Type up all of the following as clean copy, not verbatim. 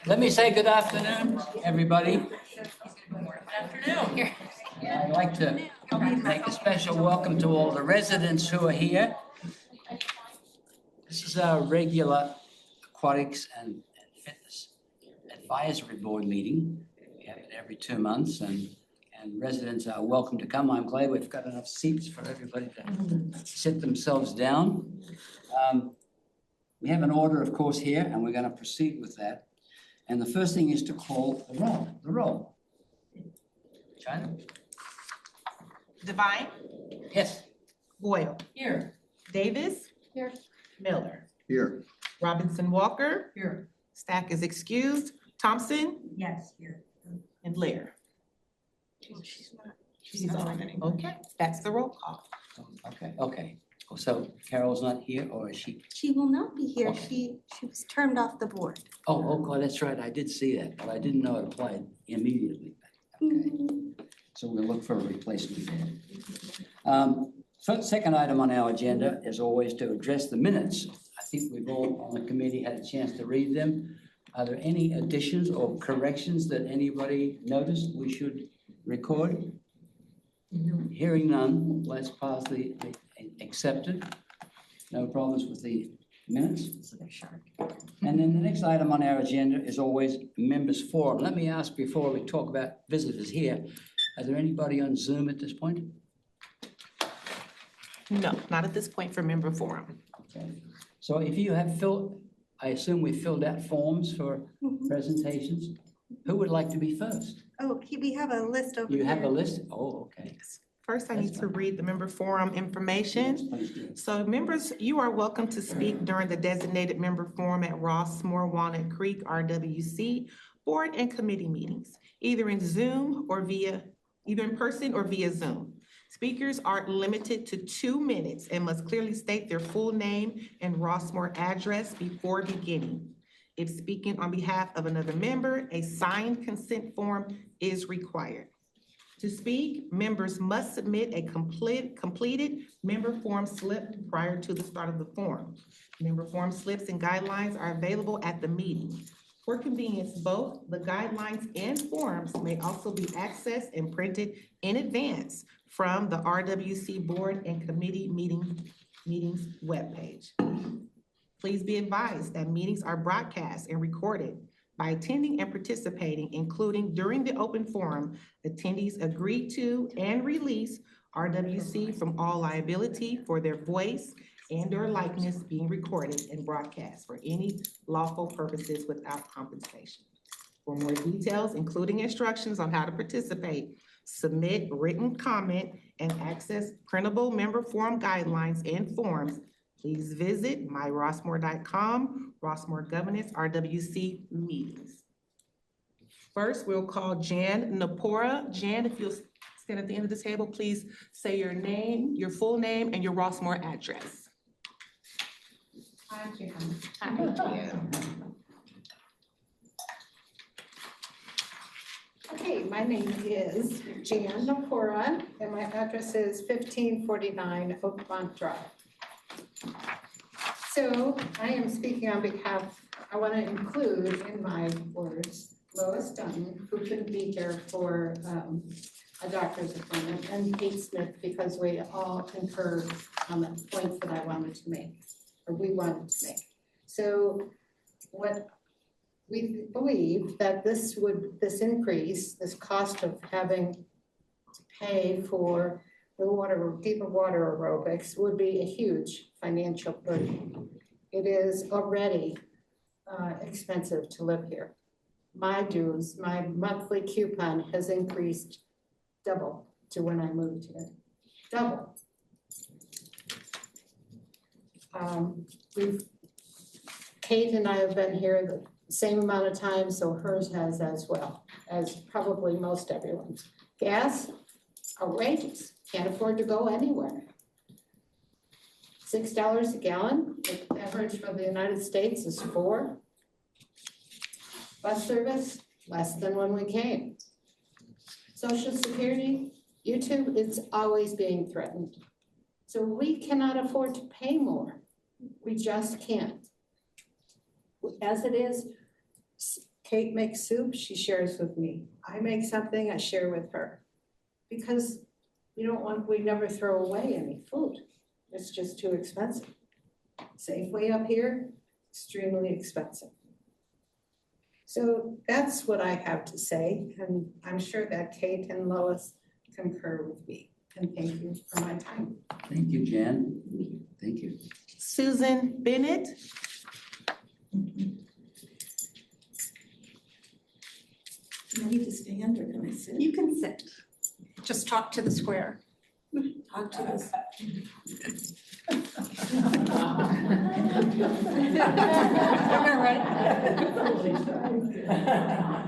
Let me say good afternoon, everybody. Good afternoon. I'd like to make a special welcome to all the residents who are here. This is our regular Aquatics and Fitness Advisory Board meeting. We have it every 2 months, and residents are welcome to come. I'm glad we've got enough seats for everybody to sit themselves down. We have an order, of course, here, and we're going to proceed with that. And the first thing is to call the roll. China? Devine, Yes. Boyle, Here. Davis, Here. Miller, Here. Robinson Walker, Here. Stack is excused, Thompson, Yes, here. and Lear. She's not anymore. Okay, that's the roll call. Okay. So Carol's not here, or is she? She will not be here. Okay. She was turned off the board. Oh, God, that's right. I did see that, but I didn't know it applied immediately. Okay. So we'll look for a replacement there. Second item on our agenda is always to address the minutes. I think we've all on the committee had a chance to read them. Are there any additions or corrections that anybody noticed we should record? Hearing none, let's pass the accepted. No problems with the minutes? And then the next item on our agenda is always members forum. Let me ask before we talk about visitors here, are there anybody on Zoom at this point? No, not at this point for member forum. Okay. So if you have I assume we filled out forms for presentations. Who would like to be first? Oh, we have a list over here. You have a list? Oh, okay. First, I need to read the member forum information. Please do. So members, you are welcome to speak during the designated member forum at Rossmore Walnut Creek RWC board and committee meetings, either in person or via Zoom. Speakers are limited to 2 minutes and must clearly state their full name and Rossmore address before beginning. If speaking on behalf of another member, a signed consent form is required. To speak, members must submit a completed member form slip prior to the start of the forum. Member form slips and guidelines are available at the meeting. For convenience, both the guidelines and forms may also be accessed and printed in advance from the RWC board and committee meetings webpage. Please be advised that meetings are broadcast and recorded. By attending and participating, including during the open forum, attendees agree to and release RWC from all liability for their voice and/or likeness being recorded and broadcast for any lawful purposes without compensation. For more details, including instructions on how to participate, submit written comment, and access printable member forum guidelines and forms, please visit myrossmore.com, Rossmore Governance RWC meetings. First, we'll call Jan Napora. Jan, if you'll stand at the end of the table, please say your name, your full name, and your Rossmore address. Hi, Jan. Hi. Okay, my name is Jan Napora, and my address is 1549 Oakmont Drive. So I am speaking on behalf, I want to include in my words, Lois Dunn, who couldn't be here for a doctor's appointment, and Kate Smith, because we all concur on the points that I wanted to make, or we wanted to make. So what we believe that this increase, this cost of having to pay for the deeper water aerobics would be a huge financial burden. It is already expensive to live here. My dues, my monthly coupon has increased double to when I moved here, double. Kate and I have been here the same amount of time, so hers has as well, as probably most everyone's. Gas, outrageous, can't afford to go anywhere. $6 a gallon, the average for the United States is $4. Bus service, less than when we came. Social Security, YouTube, it's always being threatened. So we cannot afford to pay more. We just can't. As it is, Kate makes soup, she shares with me. I make something, I share with her. Because we never throw away any food. It's just too expensive. Safeway up here, extremely expensive. So that's what I have to say, and I'm sure that Kate and Lois concur with me. And thank you for my time. Thank you, Jan. Thank you. Susan Bennett. Do I need to stand or can I sit? You can sit. Just talk to the square. Talk to this.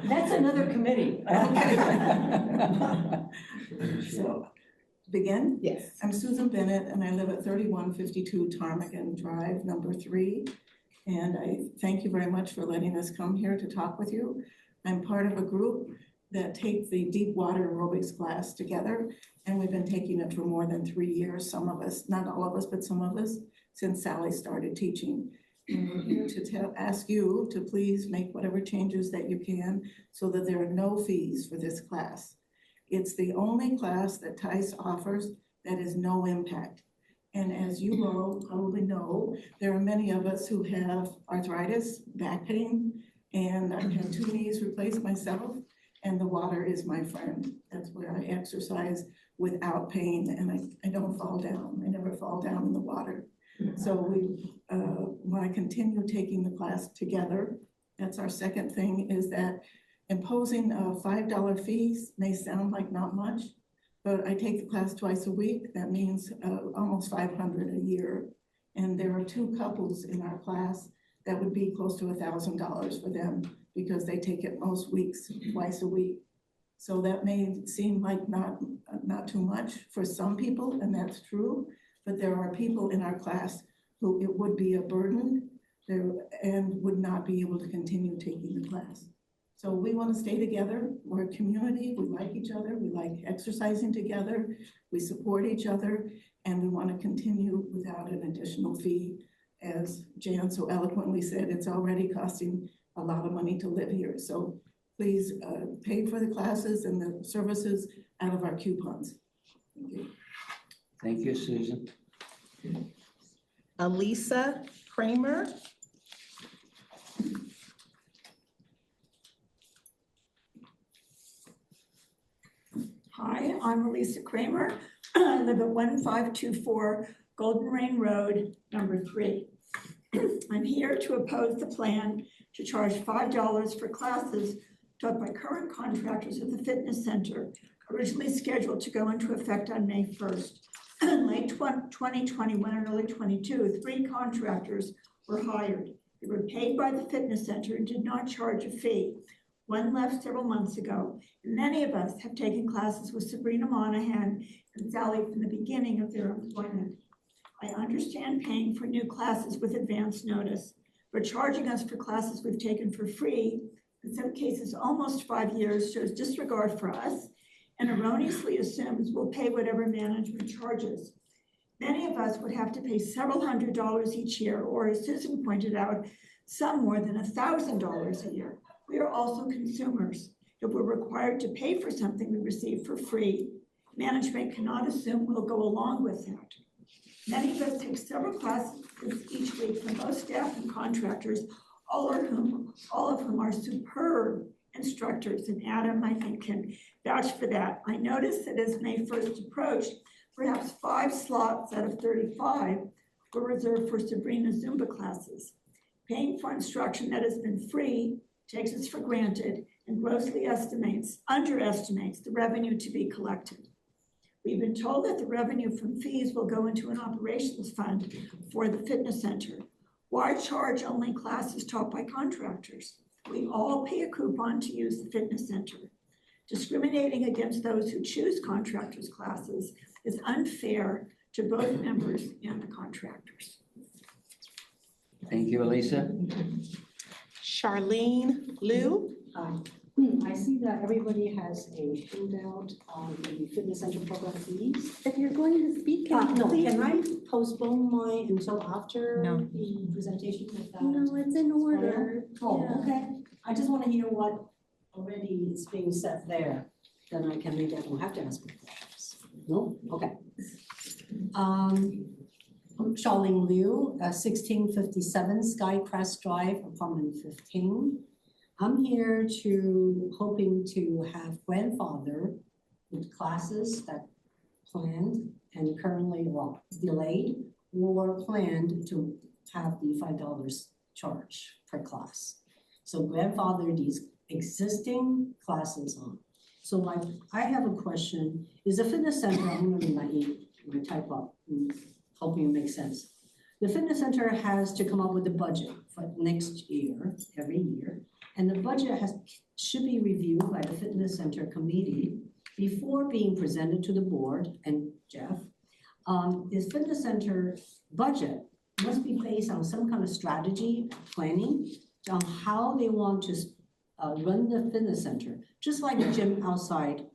That's another committee. So, begin? Yes. I'm Susan Bennett and I live at 3152 Ptarmigan Drive, number 3. And I thank you very much for letting us come here to talk with you. I'm part of a group that take the deep water aerobics class together. And we've been taking it for more than 3 years, some of us, not all of us, but some of us, since Sally started teaching. And we're here to ask you to please make whatever changes that you can so that there are no fees for this class. It's the only class that TICE offers that is no impact. And as you all probably know, there are many of us who have arthritis, back pain, and I've had 2 knees replaced myself, and the water is my friend. That's where I exercise without pain, and I don't fall down. I never fall down in the water. So we want to continue taking the class together. That's our second thing, is that imposing $5 fees may sound like not much, but I take the class twice a week. That means almost $500 a year. And there are 2 couples in our class that would be close to $1,000 for them because they take it most weeks, twice a week. So that may seem like not too much for some people, and that's true, but there are people in our class who it would be a burden and would not be able to continue taking the class. So we want to stay together. We're a community. We like each other. We like exercising together. We support each other, and we want to continue without an additional fee. As Jan so eloquently said, it's already costing a lot of money to live here. So please pay for the classes and the services out of our coupons. Thank you. Thank you, Susan. Elisa Kramer. Hi, I'm Elisa Kramer. I live at 1524 Golden Rain Road, number 3. I'm here to oppose the plan to charge $5 for classes taught by current contractors at the fitness center, originally scheduled to go into effect on May 1st. In late 2021 and early 22, 3 contractors were hired. They were paid by the fitness center and did not charge a fee. One left several months ago. And many of us have taken classes with Sabrina Monahan and Sally from the beginning of their employment. I understand paying for new classes with advance notice, but charging us for classes we've taken for free, in some cases almost 5 years, shows disregard for us and erroneously assumes we'll pay whatever management charges. Many of us would have to pay several $100s each year, or as Susan pointed out, some more than $1,000 a year. We are also consumers. If we're required to pay for something we receive for free, management cannot assume we'll go along with that. Many of us take several classes each week from both staff and contractors, all of whom are superb instructors, and Adam, I think, can vouch for that. I noticed that as May 1st approached, perhaps 5 slots out of 35 were reserved for Sabrina Zumba classes. Paying for instruction that has been free takes us for granted and grossly underestimates the revenue to be collected. We've been told that the revenue from fees will go into an operations fund for the fitness center. Why charge only classes taught by contractors? We all pay a coupon to use the fitness center. Discriminating against those who choose contractors' classes is unfair to both members and the contractors. Thank you, Elisa. Charlene Liu. I see that everybody has a handout on the fitness center program fees. If you're going to speak, can you No, please? can I postpone mine until after No. the presentation with that? No, it's in order. Oh, Yeah. okay. I just want to hear what already is being said there. Then I can, maybe I don't have to ask more questions. No? Okay. I'm Charlene Liu, 1657 Skycrest Drive, apartment 15. I'm here hoping to have grandfather with classes that planned and currently delayed or planned to have the $5 charge per class. So grandfather these existing classes on. So I have a question. Is the fitness center, I'm gonna my type up, hoping it makes sense. The fitness center has to come up with a budget for next year, every year. And the budget should be reviewed by the fitness center committee before being presented to the board and Jeff. This fitness center budget must be based on some kind of strategy planning on how they want to run the fitness center, just like a gym outside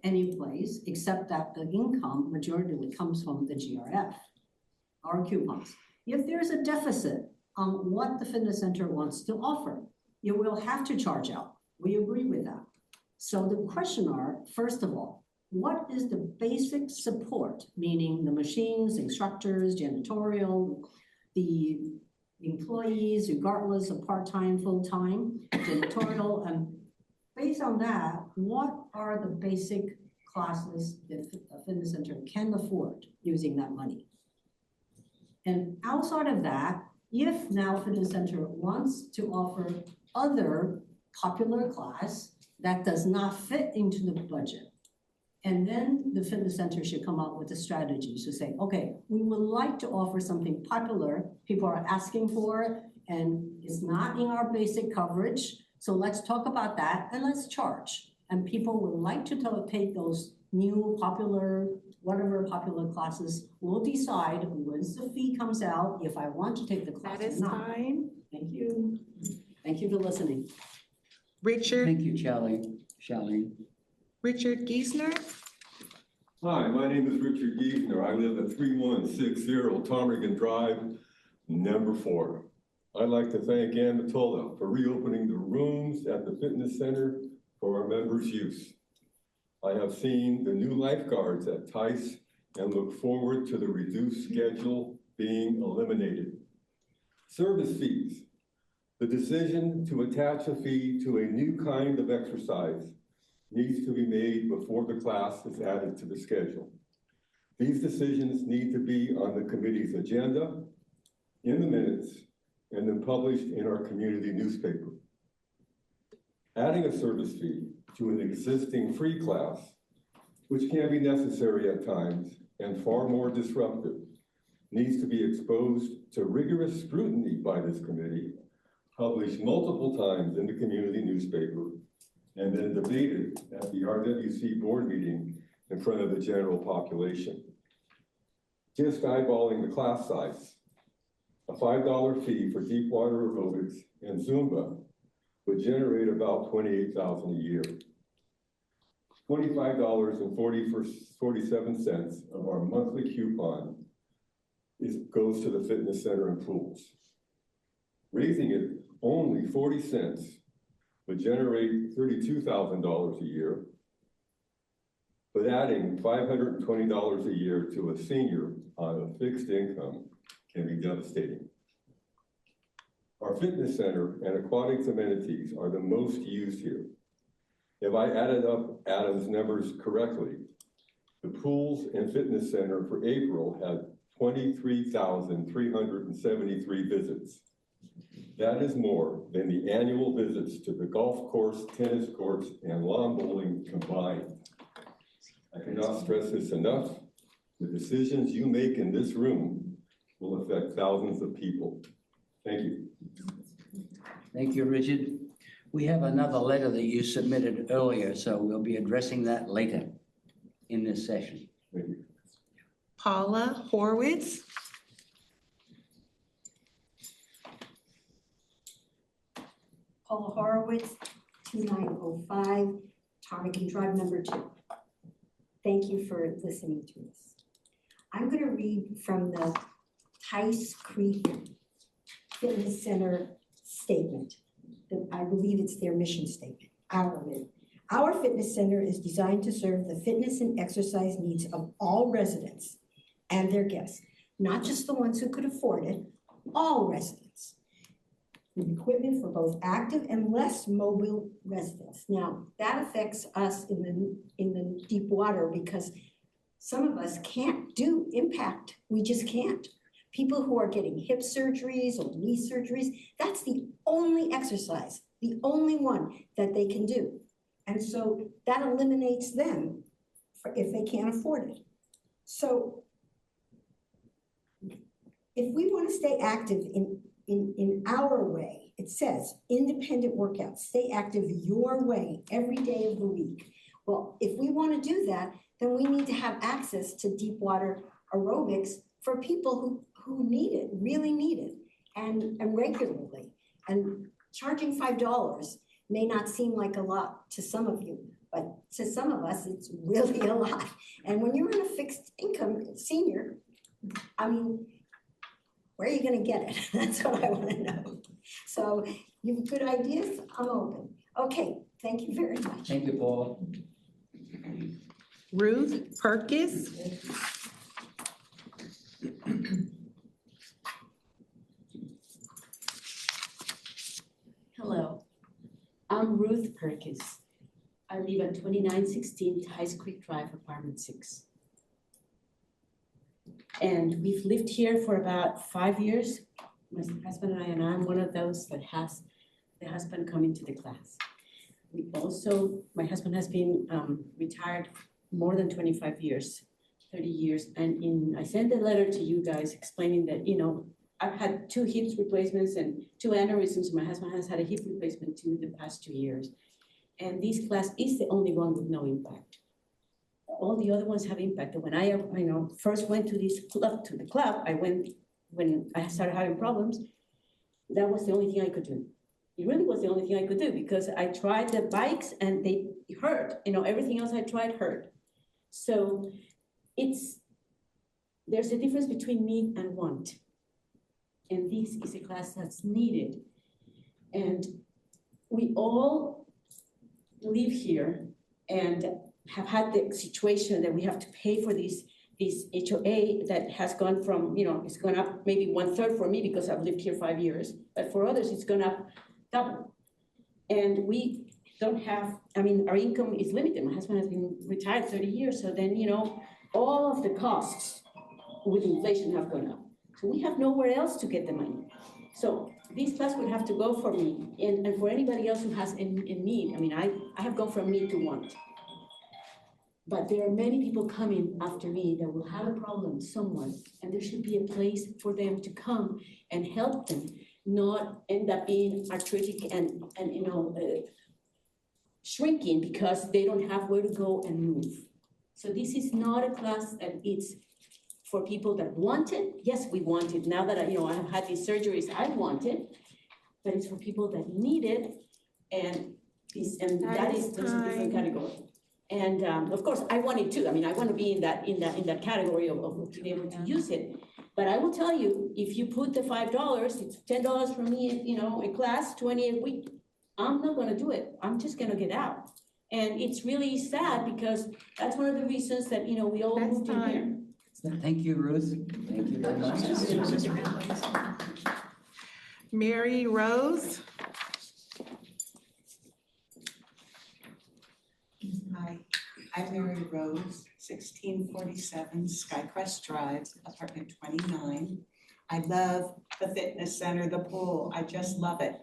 any place, except that the income majority comes from the GRF, our coupons. If there's a deficit on what the fitness center wants to offer, you will have to charge out. We agree with that. So the question are, first of all, what is the basic support, meaning the machines, instructors, janitorial, the employees, regardless of part-time, full-time, janitorial, and based on that, what are the basic classes that a fitness center can afford using that money? And outside of that, if now fitness center wants to offer other popular class that does not fit into the budget, and then the fitness center should come up with a strategy to say, okay, we would like to offer something popular, people are asking for it, and it's not in our basic coverage, so let's talk about that and let's charge. And people would like to take those new popular, whatever popular classes, we'll decide once the fee comes out, if I want to take the class That or is not. time. Thank you. Thank you for listening. Richard, Thank you, Charlene. Richard Giesner. Hi, my name is Richard Giesner. I live at 3160 Ptarmigan Drive, number 4. I'd like to thank Ann Matola for reopening the rooms at the fitness center for our members' use. I have seen the new lifeguards at Tice and look forward to the reduced schedule being eliminated. Service fees. The decision to attach a fee to a new kind of exercise needs to be made before the class is added to the schedule. These decisions need to be on the committee's agenda, in the minutes, and then published in our community newspaper. Adding a service fee to an existing free class, which can be necessary at times and far more disruptive, needs to be exposed to rigorous scrutiny by this committee, published multiple times in the community newspaper, and then debated at the RWC board meeting in front of the general population. Just eyeballing the class size, a $5 fee for deep water aerobics and Zumba would generate about $28,000 a year. $25.47 of our monthly coupon goes to the fitness center and pools. Raising it only 40 cents would generate $32,000 a year, but adding $520 a year to a senior on a fixed income can be devastating. Our fitness center and aquatics amenities are the most used here. If I added up Adam's numbers correctly, the pools and fitness center for April had 23,373 visits. That is more than the annual visits to the golf course, tennis courts, and lawn bowling combined. I cannot stress this enough. The decisions you make in this room will affect thousands of people. Thank you. Thank you, Richard. We have another letter that you submitted earlier, so we'll be addressing that later in this session. Thank you. Paula Horwitz. Paula Horowitz, 2905 Ptarmigan Drive number 2. Thank you for listening to us. I'm going to read from the Tice Creek Fitness Center statement. I believe it's their mission statement. Our fitness center is designed to serve the fitness and exercise needs of all residents and their guests, not just the ones who could afford it, all residents. With equipment for both active and less mobile residents. Now, that affects us in the deep water because some of us can't do impact. We just can't. People who are getting hip surgeries or knee surgeries, that's the only exercise, the only one that they can do. And so that eliminates them if they can't afford it. So if we want to stay active in our way, it says independent workouts, stay active your way every day of the week. Well, if we want to do that, then we need to have access to deep water aerobics for people who need it, really need it, and regularly. And charging $5 may not seem like a lot to some of you, but to some of us, it's really a lot. And when you're on a fixed income senior, I mean, where are you gonna get it? That's what I wanna know. So you have good ideas, I'm open. Okay, thank you very much. Thank you, Paul. Ruth Perkins. Hello, I'm Ruth Perkins. I live at 2916 Tice Creek Drive, apartment 6. And we've lived here for about 5 years. My husband and I'm one of those that has the husband coming to the class. We also, my husband has been retired more than 25 years, 30 years. And I sent a letter to you guys explaining that, you know, I've had 2 hip replacements and 2 aneurysms. My husband has had a hip replacement too the past 2 years. And this class is the only one with no impact. All the other ones have impact. And when I first went to the club, I went when I started having problems. That was the only thing I could do. It really was the only thing I could do because I tried the bikes and they hurt. You know, everything else I tried hurt. So there's a difference between need and want. And this is a class that's needed. And we all live here and have had the situation that we have to pay for this HOA that has gone from, you know, it's gone up maybe 1/3 for me because I've lived here 5 years, but for others it's gone up double. And we don't have, I mean, our income is limited. My husband has been retired 30 years, so then, you know, all of the costs with inflation have gone up. So we have nowhere else to get the money. So this class would have to go for me and for anybody else who has in need. I mean, I have gone from need to want. But there are many people coming after me that will have a problem, someone, and there should be a place for them to come and help them, not end up being arthritic and you know, shrinking because they don't have where to go and move. So this is not a class that it's for people that want it. Yes, we want it. Now that I have had these surgeries, I want it, but it's for people that need it, and that is a different category. And of course, I want it too. I mean, I want to be in that category of being able to use it. But I will tell you, if you put the $5, it's $10 for me, you know, a class, 20 a week. I'm not going to do it. I'm just going to get out. And it's really sad because that's one of the reasons that, you know, we all moved in here. Thank you, Ruth. Thank you very much. Mary Rose. Hi, I'm Mary Rose, 1647 Skycrest Drive, apartment 29. I love the fitness center, the pool. I just love it.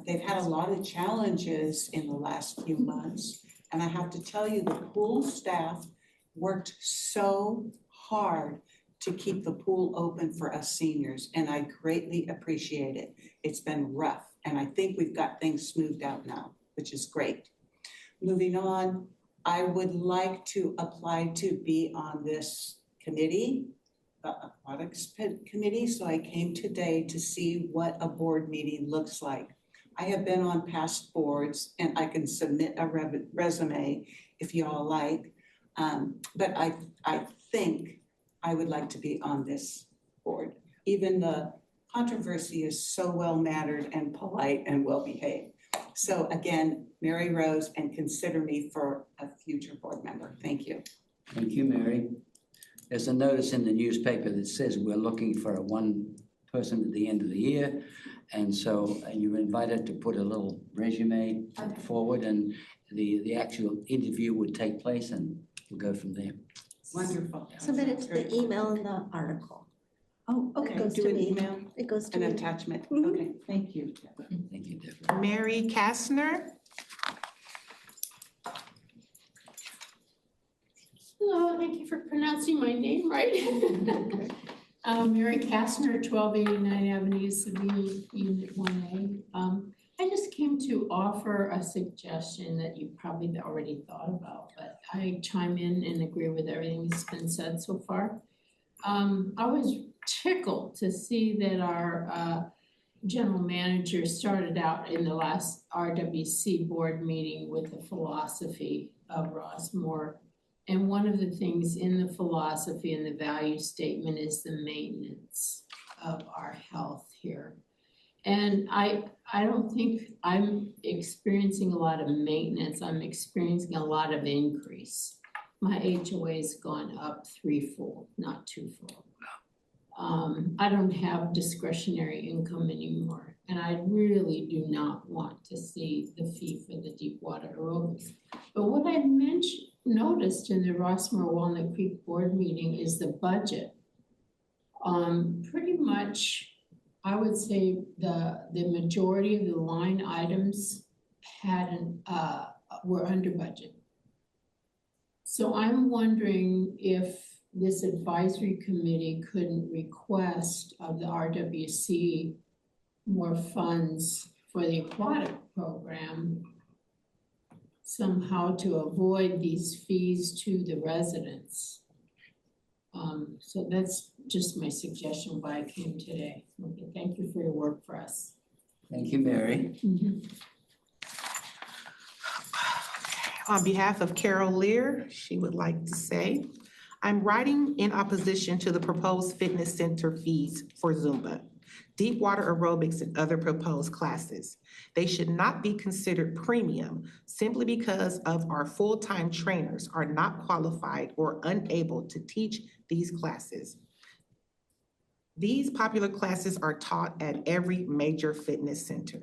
They've had a lot of challenges in the last few months. And I have to tell you, the pool staff worked so hard to keep the pool open for us seniors. And I greatly appreciate it. It's been rough. And I think we've got things smoothed out now, which is great. Moving on, I would like to apply to be on this committee, the Aquatics committee. So I came today to see what a board meeting looks like. I have been on past boards and I can submit a resume if y'all like. But I think I would like to be on this board. Even the controversy is so well mannered and polite and well behaved. So again, Mary Rose, and consider me for a future board member. Thank you. Thank you, Mary. There's a notice in the newspaper that says we're looking for one person at the end of the year. And so you're invited to put a little resume forward, and the actual interview would take place, and we'll go from there. Wonderful. Submit it to the email in the article. Oh, It okay. goes Do to an me. email, It goes to an me. attachment. Mhm. Okay, thank you. Thank you, Deborah. Mary Kastner. Hello, thank you for pronouncing my name right. Mary Kastner, 1289 Avenue, Seville, Unit 1A. I just came to offer a suggestion that you probably already thought about, but I chime in and agree with everything that's been said so far. I was tickled to see that our general manager started out in the last RWC board meeting with the philosophy of Rossmore. And one of the things in the philosophy and the value statement is the maintenance of our health here. And I don't think I'm experiencing a lot of maintenance. I'm experiencing a lot of increase. My HOA's gone up threefold, not twofold. I don't have discretionary income anymore, and I really do not want to see the fee for the deep water aerobics. But what I noticed in the Rossmore Walnut Creek board meeting is the budget. Pretty much, I would say the majority of the line items were under budget. So I'm wondering if this advisory committee couldn't request of the RWC more funds for the aquatic program somehow to avoid these fees to the residents. So that's just my suggestion why I came today. Okay, thank you for your work for us. Thank you, Mary. On behalf of Carol Lear, she would like to say, I'm writing in opposition to the proposed fitness center fees for Zumba, deep water aerobics, and other proposed classes. They should not be considered premium simply because of our full-time trainers are not qualified or unable to teach these classes. These popular classes are taught at every major fitness center.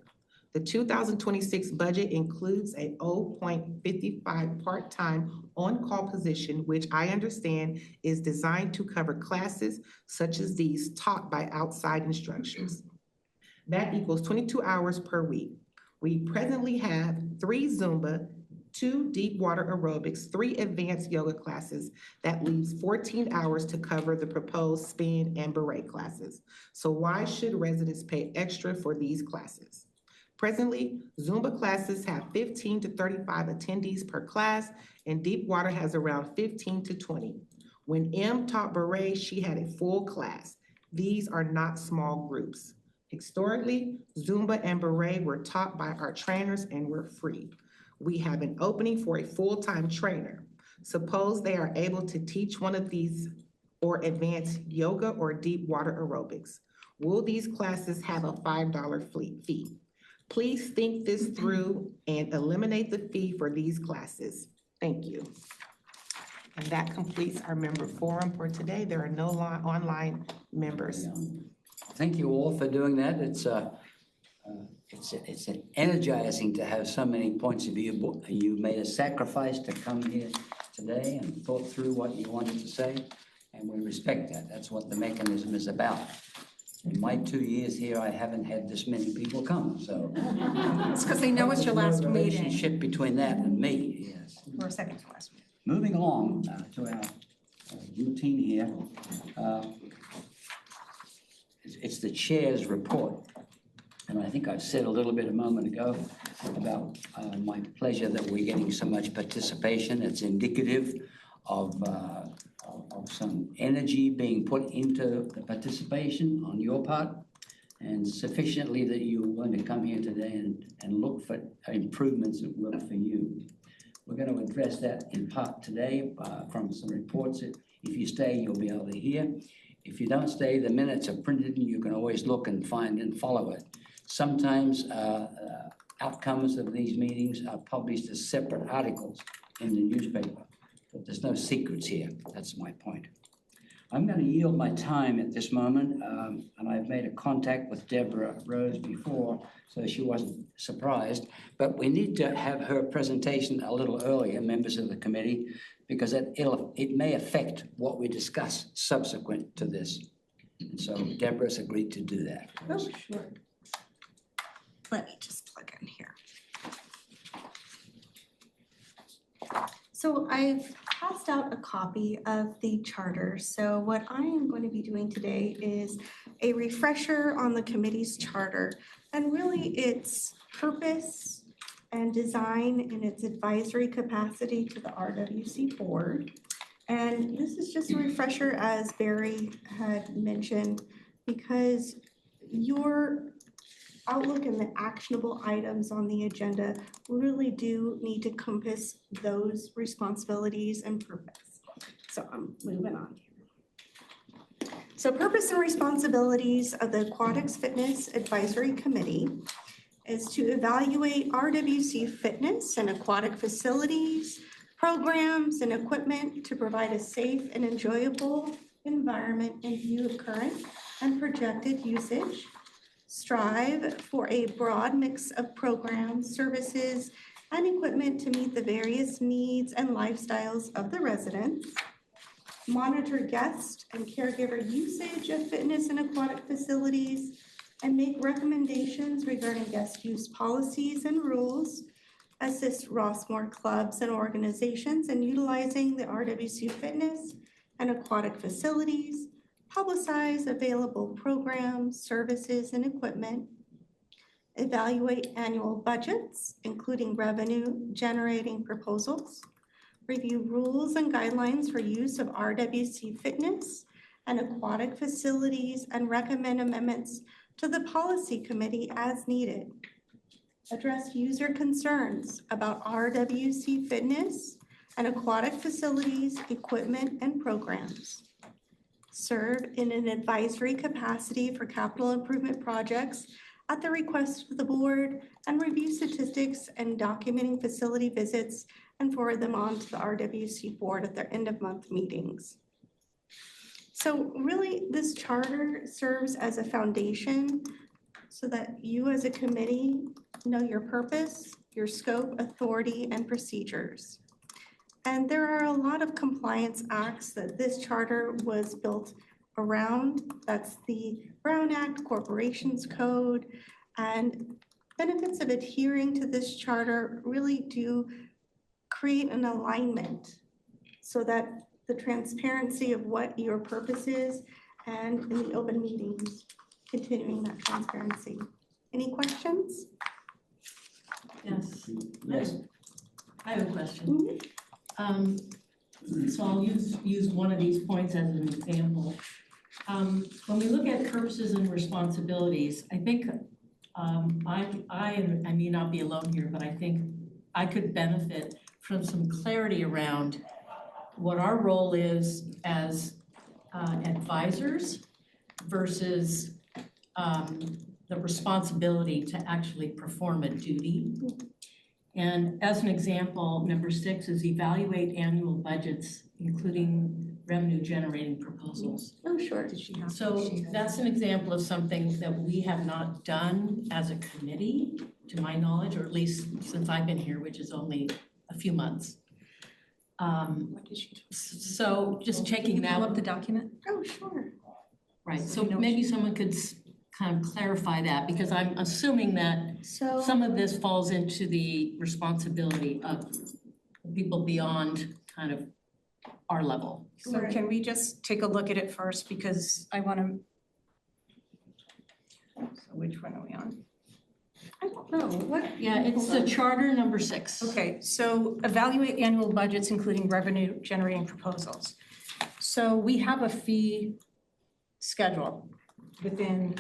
The 2026 budget includes a 0.55 part-time on-call position, which I understand is designed to cover classes such as these taught by outside instructors. That equals 22 hours per week. We presently have 3 Zumba, 2 deep water aerobics, 3 advanced yoga classes. That leaves 14 hours to cover the proposed spin and beret classes. So why should residents pay extra for these classes? Presently, Zumba classes have 15 to 35 attendees per class, and deep water has around 15 to 20. When M taught beret, she had a full class. These are not small groups. Historically, Zumba and beret were taught by our trainers and were free. We have an opening for a full-time trainer. Suppose they are able to teach one of these or advanced yoga or deep water aerobics. Will these classes have a $5 fee? Please think this through and eliminate the fee for these classes. Thank you. And that completes our member forum for today. There are no online members. Thank you all for doing that. It's energizing to have so many points of view. You made a sacrifice to come here today and thought through what you wanted to say, and we respect that. That's what the mechanism is about. In my 2 years here, I haven't had this many people come, so. It's because they know it's your last meeting. Relationship between that and me, yes. Or second to last meeting. Moving along to our routine here. It's the chair's report. And I think I've said a little bit a moment ago about my pleasure that we're getting so much participation. It's indicative of some energy being put into the participation on your part. and sufficiently that you're going to come here today and look for improvements that work for you. We're going to address that in part today from some reports. If you stay, you'll be able to hear. If you don't stay, the minutes are printed and you can always look and find and follow it. Sometimes outcomes of these meetings are published as separate articles in the newspaper, but there's no secrets here. That's my point. I'm going to yield my time at this moment, and I've made a contact with Deborah Rose before, so she wasn't surprised. But we need to have her presentation a little earlier, members of the committee, because it may affect what we discuss subsequent to this. And so Deborah's agreed to do that. Oh, sure. Let me just plug in here. So I've passed out a copy of the charter. So what I am going to be doing today is a refresher on the committee's charter and really its purpose and design in its advisory capacity to the RWC board. And this is just a refresher, as Barry had mentioned, because your outlook and the actionable items on the agenda really do need to compass those responsibilities and purpose. So I'm moving on here. So purpose and responsibilities of the Aquatics Fitness Advisory Committee is to evaluate RWC fitness and aquatic facilities, programs, and equipment to provide a safe and enjoyable environment in view of current and projected usage. Strive for a broad mix of programs, services, and equipment to meet the various needs and lifestyles of the residents. Monitor guest and caregiver usage of fitness and aquatic facilities and make recommendations regarding guest use policies and rules. Assist Rossmore clubs and organizations in utilizing the RWC fitness and aquatic facilities. Publicize available programs, services, and equipment. Evaluate annual budgets, including revenue-generating proposals. Review rules and guidelines for use of RWC fitness and aquatic facilities and recommend amendments to the policy committee as needed. Address user concerns about RWC fitness and aquatic facilities, equipment, and programs. Serve in an advisory capacity for capital improvement projects at the request of the board and review statistics and documenting facility visits and forward them on to the RWC board at their end of month meetings. So really, this charter serves as a foundation so that you as a committee know your purpose, your scope, authority, and procedures. And there are a lot of compliance acts that this charter was built around. That's the Brown Act, Corporations Code, and benefits of adhering to this charter really do create an alignment so that the transparency of what your purpose is and in the open meetings, continuing that transparency. Any questions? Yes. Yes. I have a question. So I'll use one of these points as an example. When we look at purposes and responsibilities, I think I may not be alone here, but I think I could benefit from some clarity around what our role is as advisors versus the responsibility to actually perform a duty. And as an example, number 6 is evaluate annual budgets, including revenue generating proposals. Oh, sure. So that's an example of something that we have not done as a committee, to my knowledge, or at least since I've been here, which is only a few months. So just checking that. Pull up the document? Oh, sure. Right, so maybe someone could kind of clarify that, because I'm assuming that some of this falls into the responsibility of people beyond kind of our level. So can we just take a look at it first, because I want to. So which one are we on? I don't know, what? Yeah, it's the charter number 6. Okay, so evaluate annual budgets, including revenue generating proposals. So we have a fee schedule within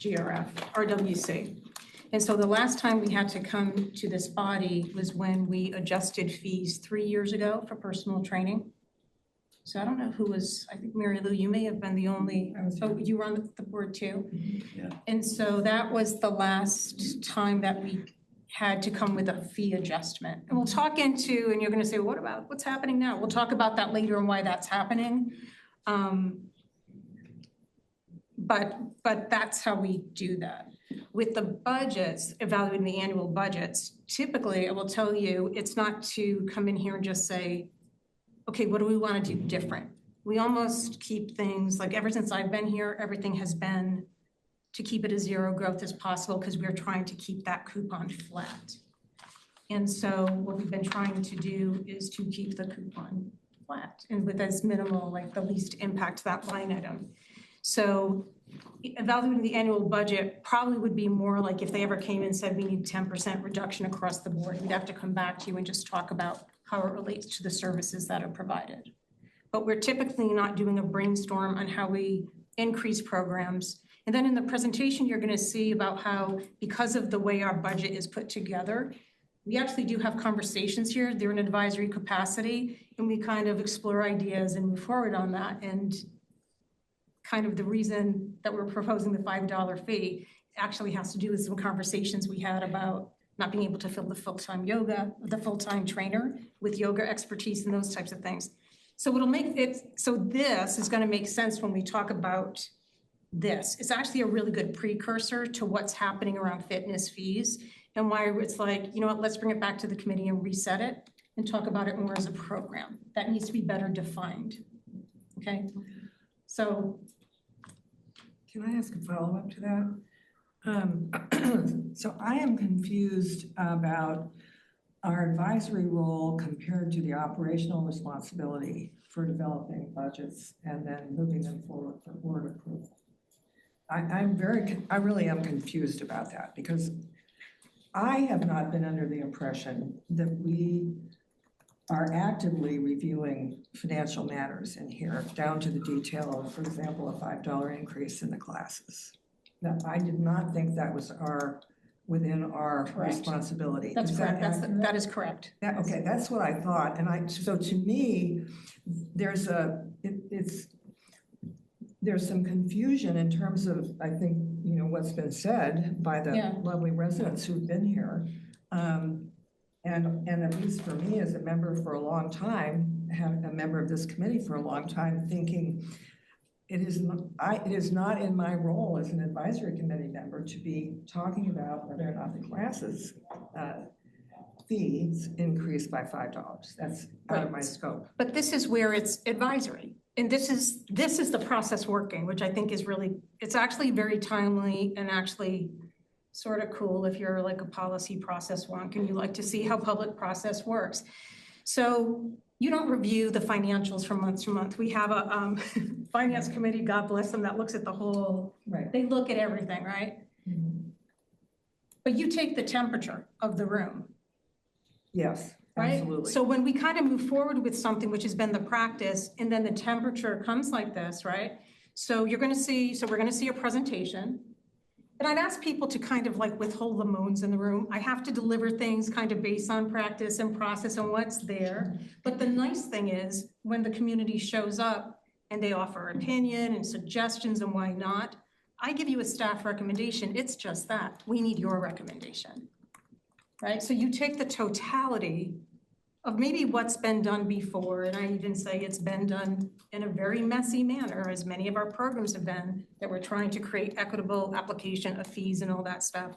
GRF, RWC. And so the last time we had to come to this body was when we adjusted fees 3 years ago for personal training. So I don't know who was, I think Mary Lou, you may have been the only, oh, you were on the board too? Yeah. And so that was the last time that we had to come with a fee adjustment. And we'll talk into, and you're gonna say, what about, what's happening now? We'll talk about that later and why that's happening. But that's how we do that. With the budgets, evaluating the annual budgets, typically, I will tell you, it's not to come in here and just say, okay, what do we want to do different? We almost keep things, like ever since I've been here, everything has been to keep it as zero growth as possible because we're trying to keep that coupon flat. And so what we've been trying to do is to keep the coupon flat and with as minimal, like the least impact to that line item. So evaluating the annual budget probably would be more like if they ever came and said we need 10% reduction across the board, we'd have to come back to you and just talk about how it relates to the services that are provided. But we're typically not doing a brainstorm on how we increase programs. And then in the presentation, you're gonna see about how, because of the way our budget is put together, we actually do have conversations here. They're in advisory capacity, and we kind of explore ideas and move forward on that. And kind of the reason that we're proposing the $5 fee actually has to do with some conversations we had about not being able to fill the full-time yoga, the full-time trainer with yoga expertise and those types of things. So it'll make it, so this is gonna make sense when we talk about this. It's actually a really good precursor to what's happening around fitness fees and why it's like, you know what, let's bring it back to the committee and reset it and talk about it more as a program. That needs to be better defined, okay? So. Can I ask a follow-up to that? So I am confused about our advisory role compared to the operational responsibility for developing budgets and then moving them forward for board approval. I really am confused about that because I have not been under the impression that we are actively reviewing financial matters in here down to the detail of, for example, a $5 increase in the classes. That I did not think that was within our Correct. Responsibility. That's Is correct. that accurate? That is correct. Okay, that's what I thought. And so to me, there's some confusion in terms of, I think, you know, what's been said by the lovely residents who've been here. And at least for me as a member for a long time, a member of this committee for a long time, thinking it is not in my role as an advisory committee member to be talking about whether or not the classes fees increased by $5. That's out of my scope. But this is where it's advisory. And this is the process working, which I think is really, it's actually very timely and actually sort of cool if you're like a policy process wonk and you like to see how public process works. So you don't review the financials from month to month. We have a finance committee, God bless them, that looks at the whole, right. They look at everything, right? Mm-hmm. But you take the temperature of the room. Yes, right? Absolutely. So when we kind of move forward with something, which has been the practice, and then the temperature comes like this, right? So we're gonna see a presentation. And I'd ask people to kind of like withhold the moans in the room. I have to deliver things kind of based on practice and process and what's there. But the nice thing is when the community shows up and they offer opinion and suggestions and why not, I give you a staff recommendation. It's just that. We need your recommendation, right? So you take the totality of maybe what's been done before, and I even say it's been done in a very messy manner, as many of our programs have been, that we're trying to create equitable application of fees and all that stuff.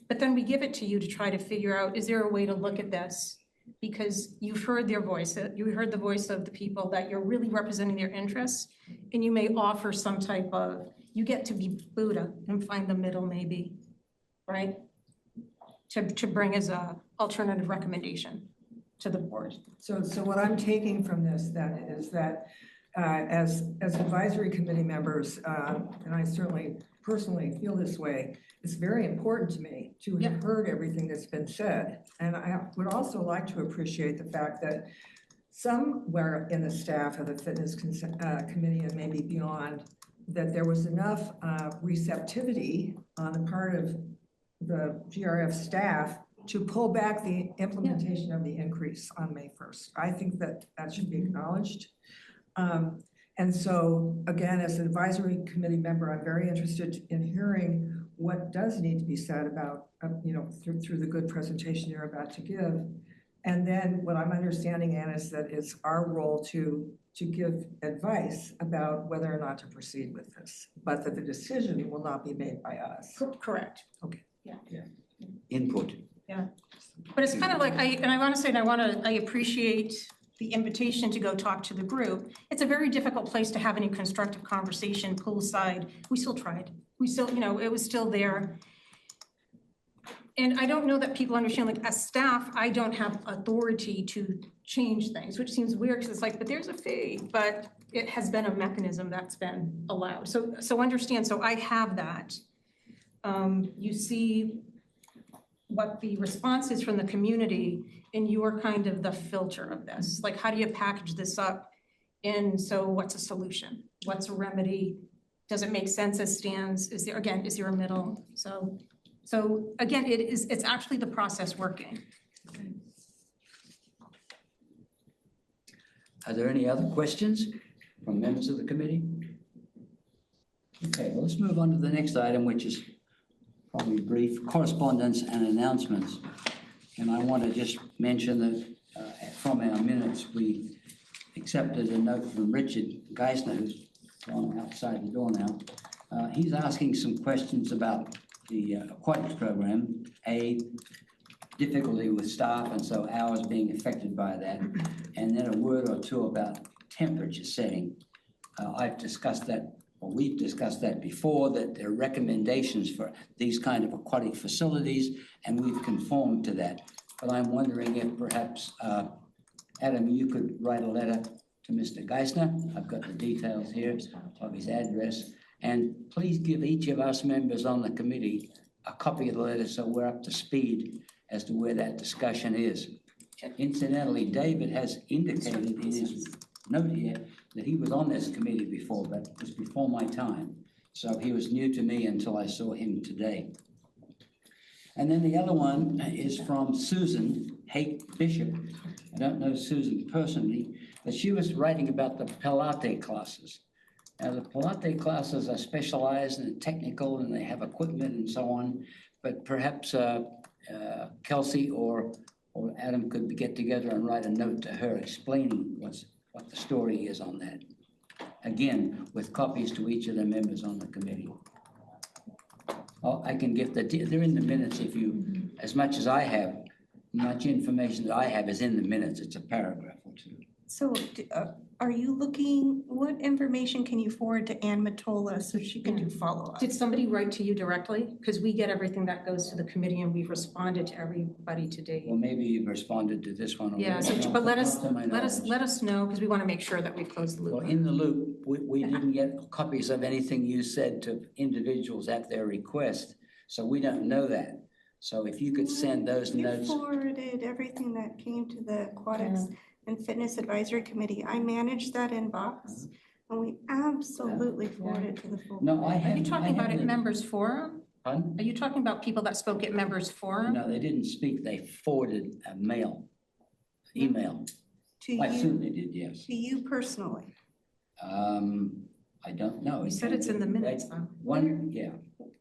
But then we give it to you to try to figure out, is there a way to look at this? Because you've heard their voice, you heard the voice of the people that you're really representing their interests, and you may offer some type of, you get to be Buddha and find the middle maybe, right? To bring as a alternative recommendation to the board. So what I'm taking from this then is that as advisory committee members, and I certainly personally feel this way, it's very important to me to have heard everything that's been said. And I would also like to appreciate the fact that somewhere in the staff of the fitness committee and maybe beyond that there was enough receptivity on the part of the GRF staff to pull back the implementation of the increase on May 1st. I think that that should be acknowledged. And so, again, as an advisory committee member, I'm very interested in hearing what does need to be said about, through the good presentation you're about to give. And then what I'm understanding, Anne, is that it's our role to give advice about whether or not to proceed with this, but that the decision will not be made by us. Correct. Okay. Input. Yeah, but it's kind of like, I appreciate the invitation to go talk to the group. It's a very difficult place to have any constructive conversation, pull aside. We still tried. We still, it was still there. And I don't know that people understand, like as staff, I don't have authority to change things, which seems weird because it's like, but there's a fee, but it has been a mechanism that's been allowed. So understand, so I have that. You see what the response is from the community, and you are kind of the filter of this. Like, how do you package this up? And so what's a solution? What's a remedy? Does it make sense as stands? Is there a middle? So again, it's actually the process working. Are there any other questions from members of the committee? Okay, well, let's move on to the next item, which is probably brief correspondence and announcements. And I want to just mention that from our minutes, we accepted a note from Richard Geisner, who's gone outside the door now. He's asking some questions about the Aquatics program, difficulty with staff and so hours being affected by that, and then a word or two about temperature setting. I've discussed that, or we've discussed that before, that there are recommendations for these kind of aquatic facilities, and we've conformed to that. But I'm wondering if perhaps, Adam, you could write a letter to Mr. Geisner. I've got the details here of his address. And please give each of us members on the committee a copy of the letter so we're up to speed as to where that discussion is. Incidentally, David has indicated in his note here that he was on this committee before, but it was before my time. So he was new to me until I saw him today. And then the other one is from Susan Hake Bishop. I don't know Susan personally, but she was writing about the Pilates classes. Now, the Pilates classes are specialized and technical, and they have equipment and so on, but perhaps Kelsey or Adam could get together and write a note to her explaining what the story is on that. Again, with copies to each of the members on the committee. Oh, I can give they're in the minutes if you, as much as I have, much information that I have is in the minutes. It's a paragraph or two. So are you looking, what information can you forward to Ann Matola so she can do follow-up? Did somebody write to you directly? Because we get everything that goes to the committee and we've responded to everybody to date. Well, maybe you've responded to this one already. Yeah, so, but let us know, because we want to make sure that we've closed the loop. Well, in the loop, we didn't get copies of anything you said to individuals at their request, so we don't know that. So if you could send those notes. You forwarded everything that came to the Aquatics and Fitness Advisory Committee. I managed that inbox, and we absolutely forwarded to the full. No, I Are haven't. you talking about at members forum? Pardon? Are you talking about people that spoke at members forum? No, they didn't speak. They forwarded a email. To I you, assume they did, yes. to you personally. I don't know. You said it's in the minutes, though. One, yeah.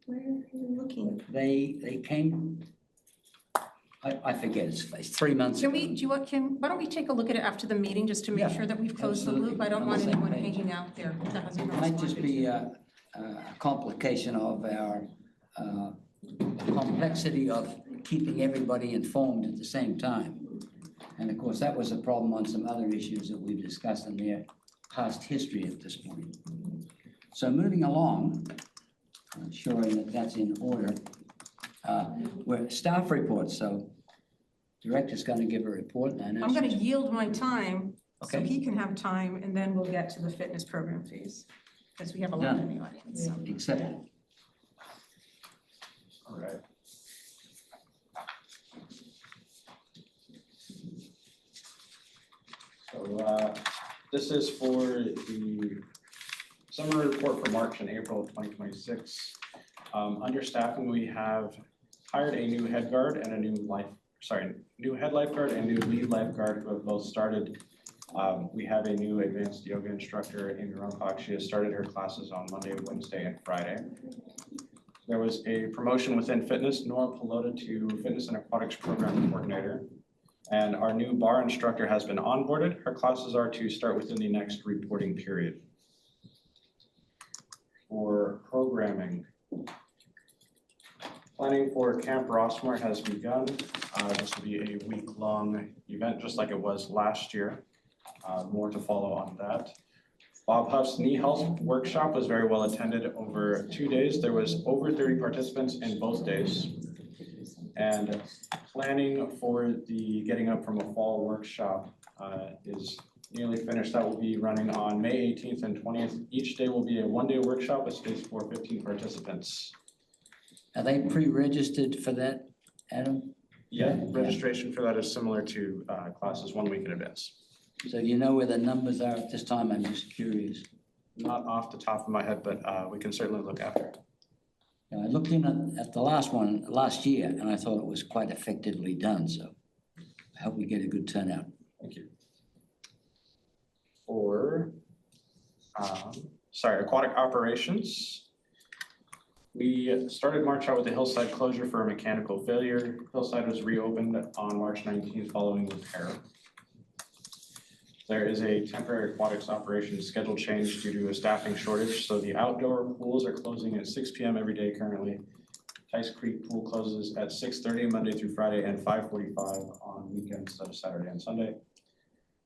Where are you looking? They came, I forget, it's 3 months ago. Why don't we take a look at it after the meeting, just to make sure that we've closed the loop? I don't want anyone hanging out there that hasn't It might responded. just be a complication of our complexity of keeping everybody informed at the same time. And of course, that was a problem on some other issues that we've discussed in their past history at this point. So moving along, ensuring that that's in order. We're staff reports, so director's going to give a report. And I know I'm going to yield my time so Okay. he can have time, and then we'll get to the fitness program fees, because we have a lot in the audience. So. Accepted. All right. So this is for the Summary report for March and April of 2026. Under staffing, we have hired a new head guard and a new head lifeguard and new lead lifeguard who have both started. We have a new advanced yoga instructor, Amy Runcock. She has started her classes on Monday, Wednesday, and Friday. There was a promotion within fitness, Nora Pelota to Fitness and Aquatics Program Coordinator. And our new bar instructor has been onboarded. Her classes are to start within the next reporting period. For programming, planning for Camp Rossmore has begun. This will be a week-long event, just like it was last year. More to follow on that. Bob Huff's knee health workshop was very well attended over 2 days. There was over 30 participants in both days. And planning for the Getting Up from a Fall workshop is nearly finished. That will be running on May 18th and 20th. Each day will be a one-day workshop with space for 15 participants. Are they pre-registered for that, Adam? Yeah, registration for that is similar to classes 1 week in advance. So do you know where the numbers are at this time? I'm just curious. Not off the top of my head, but we can certainly look after. Now, I looked in at the last one last year, and I thought it was quite effectively done. So I hope we get a good turnout. Thank you. For aquatic operations. We started March out with the hillside closure for a mechanical failure. Hillside was reopened on March 19th following repair. There is a temporary aquatics operations schedule change due to a staffing shortage. So the outdoor pools are closing at 6 p.m. every day currently. Tice Creek pool closes at 6:30 Monday through Friday and 5:45 on weekends of Saturday and Sunday.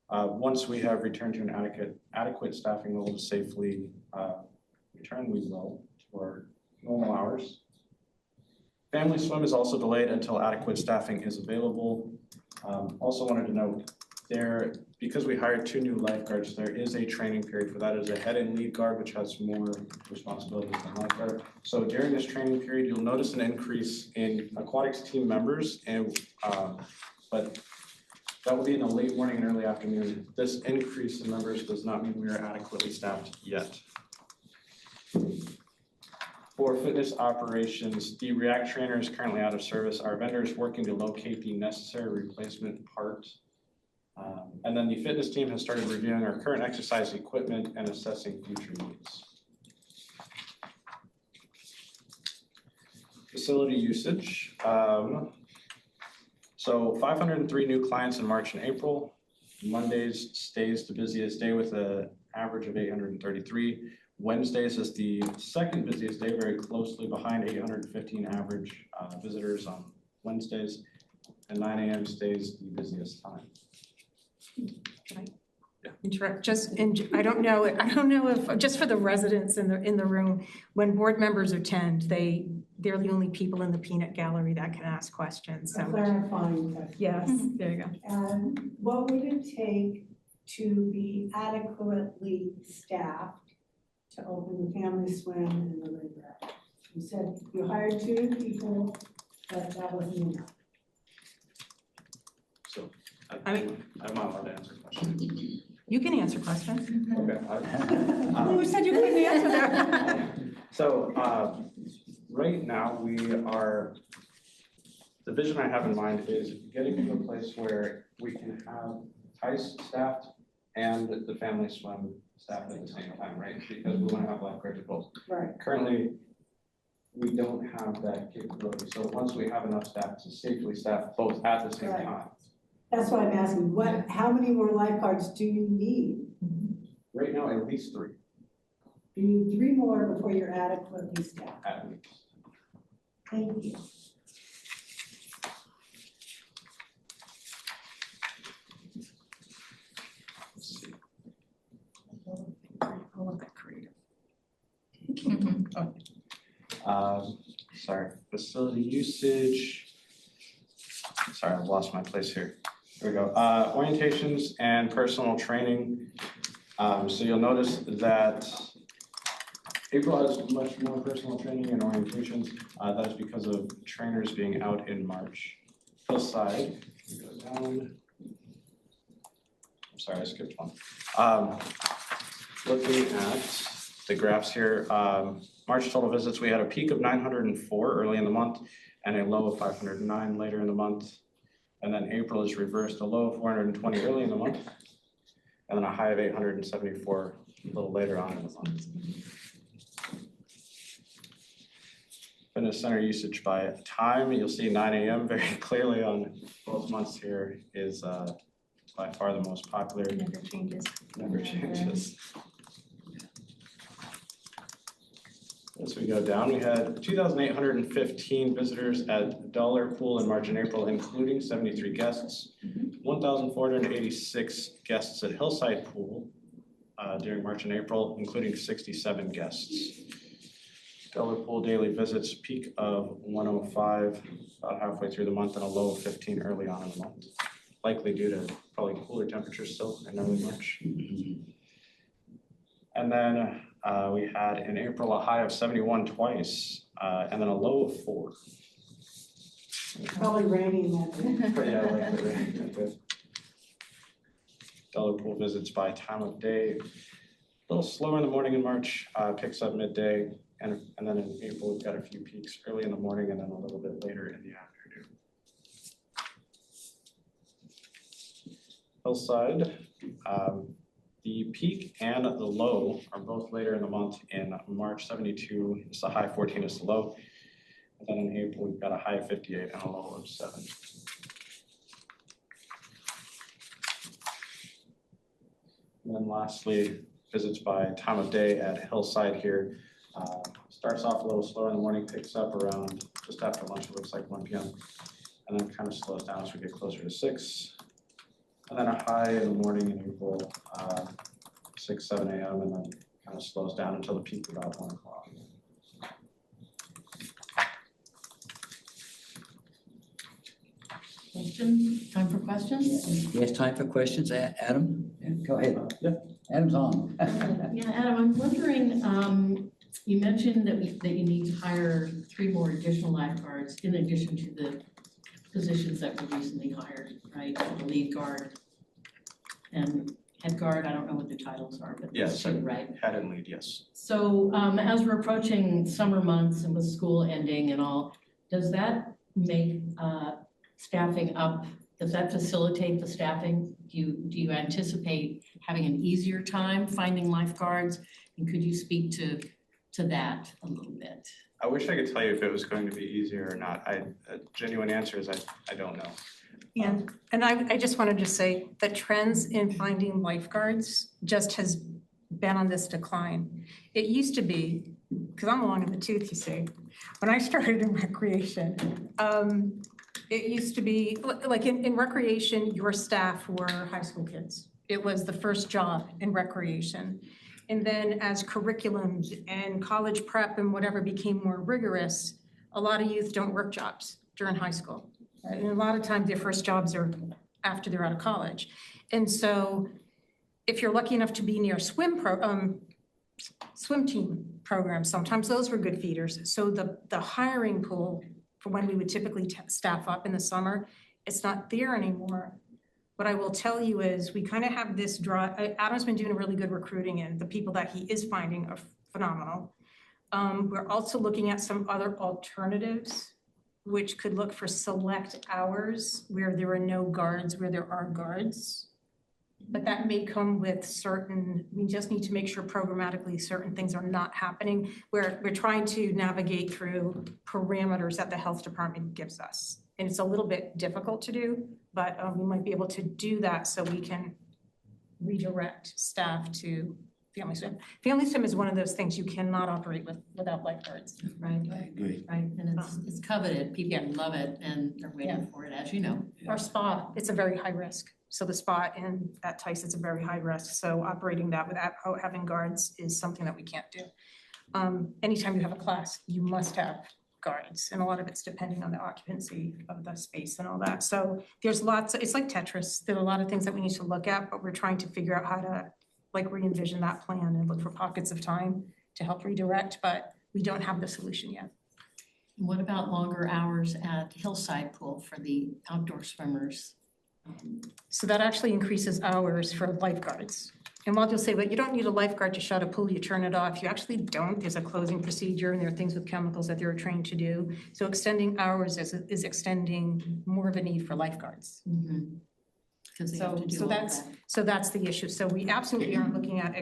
Once we have returned to an adequate staffing level to safely return, we will to our normal hours. Family swim is also delayed until adequate staffing is available. Also wanted to note because we hired 2 new lifeguards, there is a training period for that. It is a head and lead guard, which has more responsibilities than lifeguard. So during this training period, you'll notice an increase in aquatics team members, but that will be in the late morning and early afternoon. This increase in members does not mean we are adequately staffed yet. For fitness operations, the React trainer is currently out of service. Our vendor is working to locate the necessary replacement part. And then the fitness team has started reviewing our current exercise equipment and assessing future needs. Facility usage. So 503 new clients in March and April. Mondays stays the busiest day with an average of 833. Wednesdays is the second busiest day, very closely behind 815 average visitors on Wednesdays. And 9 a.m. stays the busiest time. Interrupt, I don't know if, just for the residents in the room, when board members attend, they're the only people in the peanut gallery that can ask questions, so. Clarifying question. Yes, there you go. And what would it take to be adequately staffed to open the family swim and the river? You said you hired 2 people, but that wasn't enough. So I'm not allowed to answer questions. You can answer questions. Okay. Who said you couldn't answer that? So right now the vision I have in mind is getting to a place where we can have Tice staffed and the family swim staffed at the same time, right? Because we want to have lifeguards at both. Right. Currently, we don't have that capability. So once we have enough staff to safely staff both at the same time. That's why I'm asking, how many more lifeguards do you need? Right now, at least 3. You need 3 more before you're adequately staffed. At least. Thank you. Let's see. I love that creative. Sorry, facility usage. Sorry, I've lost my place here. Here we go. Orientations and personal training. So you'll notice that April has much more personal training and orientations. That is because of trainers being out in March. Hillside, go down. I'm sorry, I skipped one. Looking at the graphs here. March total visits, we had a peak of 904 early in the month and a low of 509 later in the month. And then April is reversed, a low of 420 early in the month, and then a high of 874 a little later on in the month. Fitness center usage by time, you'll see 9 a.m. very clearly on both months here is by far the most popular. Never changes. Never changes. As we go down, we had 2,815 visitors at Dollar Pool in March and April, including 73 guests. 1,486 guests at Hillside Pool during March and April, including 67 guests. Dollar Pool daily visits peak of 105 about halfway through the month and a low of 15 early on in the month. Likely due to probably cooler temperatures still in early March. And then we had in April a high of 71 twice and then a low of 4. Probably raining that day. Yeah, likely raining that day. Dollar Pool visits by time of day. A little slower in the morning in March, picks up midday. And then in April, we've got a few peaks early in the morning and then a little bit later in the afternoon. Hillside, the peak and the low are both later in the month. In March, 72 is the high, 14 is the low. And then in April, we've got a high of 58 and a low of 7. And then lastly, visits by time of day at Hillside here. Starts off a little slower in the morning, picks up around just after lunch, it looks like 1 p.m. And then kind of slows down as we get closer to 6. And then a high in the morning in April, 6, 7 a.m. and then kind of slows down until the peak about 1 o'clock. Questions? Time for questions? Yes, time for questions. Adam? Yeah, go ahead. Yeah, Adam's on. Yeah, Adam, I'm wondering, you mentioned that you need to hire 3 more additional lifeguards in addition to the positions that were recently hired, right? The lead guard and head guard, I don't know what the titles are, but Yes, those 2, right? Head and lead, yes. So as we're approaching summer months and with school ending and all, does that make staffing up? Does that facilitate the staffing? Do you anticipate having an easier time finding lifeguards? And could you speak to that a little bit? I wish I could tell you if it was going to be easier or not. A genuine answer is I don't know. Yeah, and I just wanted to say the trends in finding lifeguards just has been on this decline. It used to be, because I'm long in the tooth, you see, when I started in recreation, it used to be, like in recreation, your staff were high school kids. It was the first job in recreation. And then as curriculums and college prep and whatever became more rigorous, a lot of youth don't work jobs during high school. Right? And a lot of times their first jobs are after they're out of college. And so if you're lucky enough to be near swim team programs, sometimes those were good feeders. So the hiring pool for when we would typically staff up in the summer, it's not there anymore. What I will tell you is we kind of have this draw. Adam's been doing a really good recruiting, and the people that he is finding are phenomenal. We're also looking at some other alternatives, which could look for select hours where there are no guards, where there are guards. But that may come with certain, we just need to make sure programmatically certain things are not happening. We're trying to navigate through parameters that the health department gives us. And it's a little bit difficult to do, but we might be able to do that so we can redirect staff to family swim. Family swim is one of those things you cannot operate without lifeguards. Right, I agree. right, and it's coveted, people love it and are waiting for it, as you know. Our spa, it's a very high risk. So the spa at Tice, it's a very high risk. So operating that without having guards is something that we can't do. Anytime you have a class, you must have guards, and a lot of it's depending on the occupancy of the space and all that. So there's lots, it's like Tetris. There are a lot of things that we need to look at, but we're trying to figure out how to like re-envision that plan and look for pockets of time to help redirect, but we don't have the solution yet. What about longer hours at Hillside Pool for the outdoor swimmers? So that actually increases hours for lifeguards. And while you'll say, but you don't need a lifeguard to shut a pool, you turn it off, you actually don't. There's a closing procedure and there are things with chemicals that they're trained to do. So extending hours is extending more of a need for lifeguards. Because they have to do all that. So that's the issue. So we absolutely aren't looking at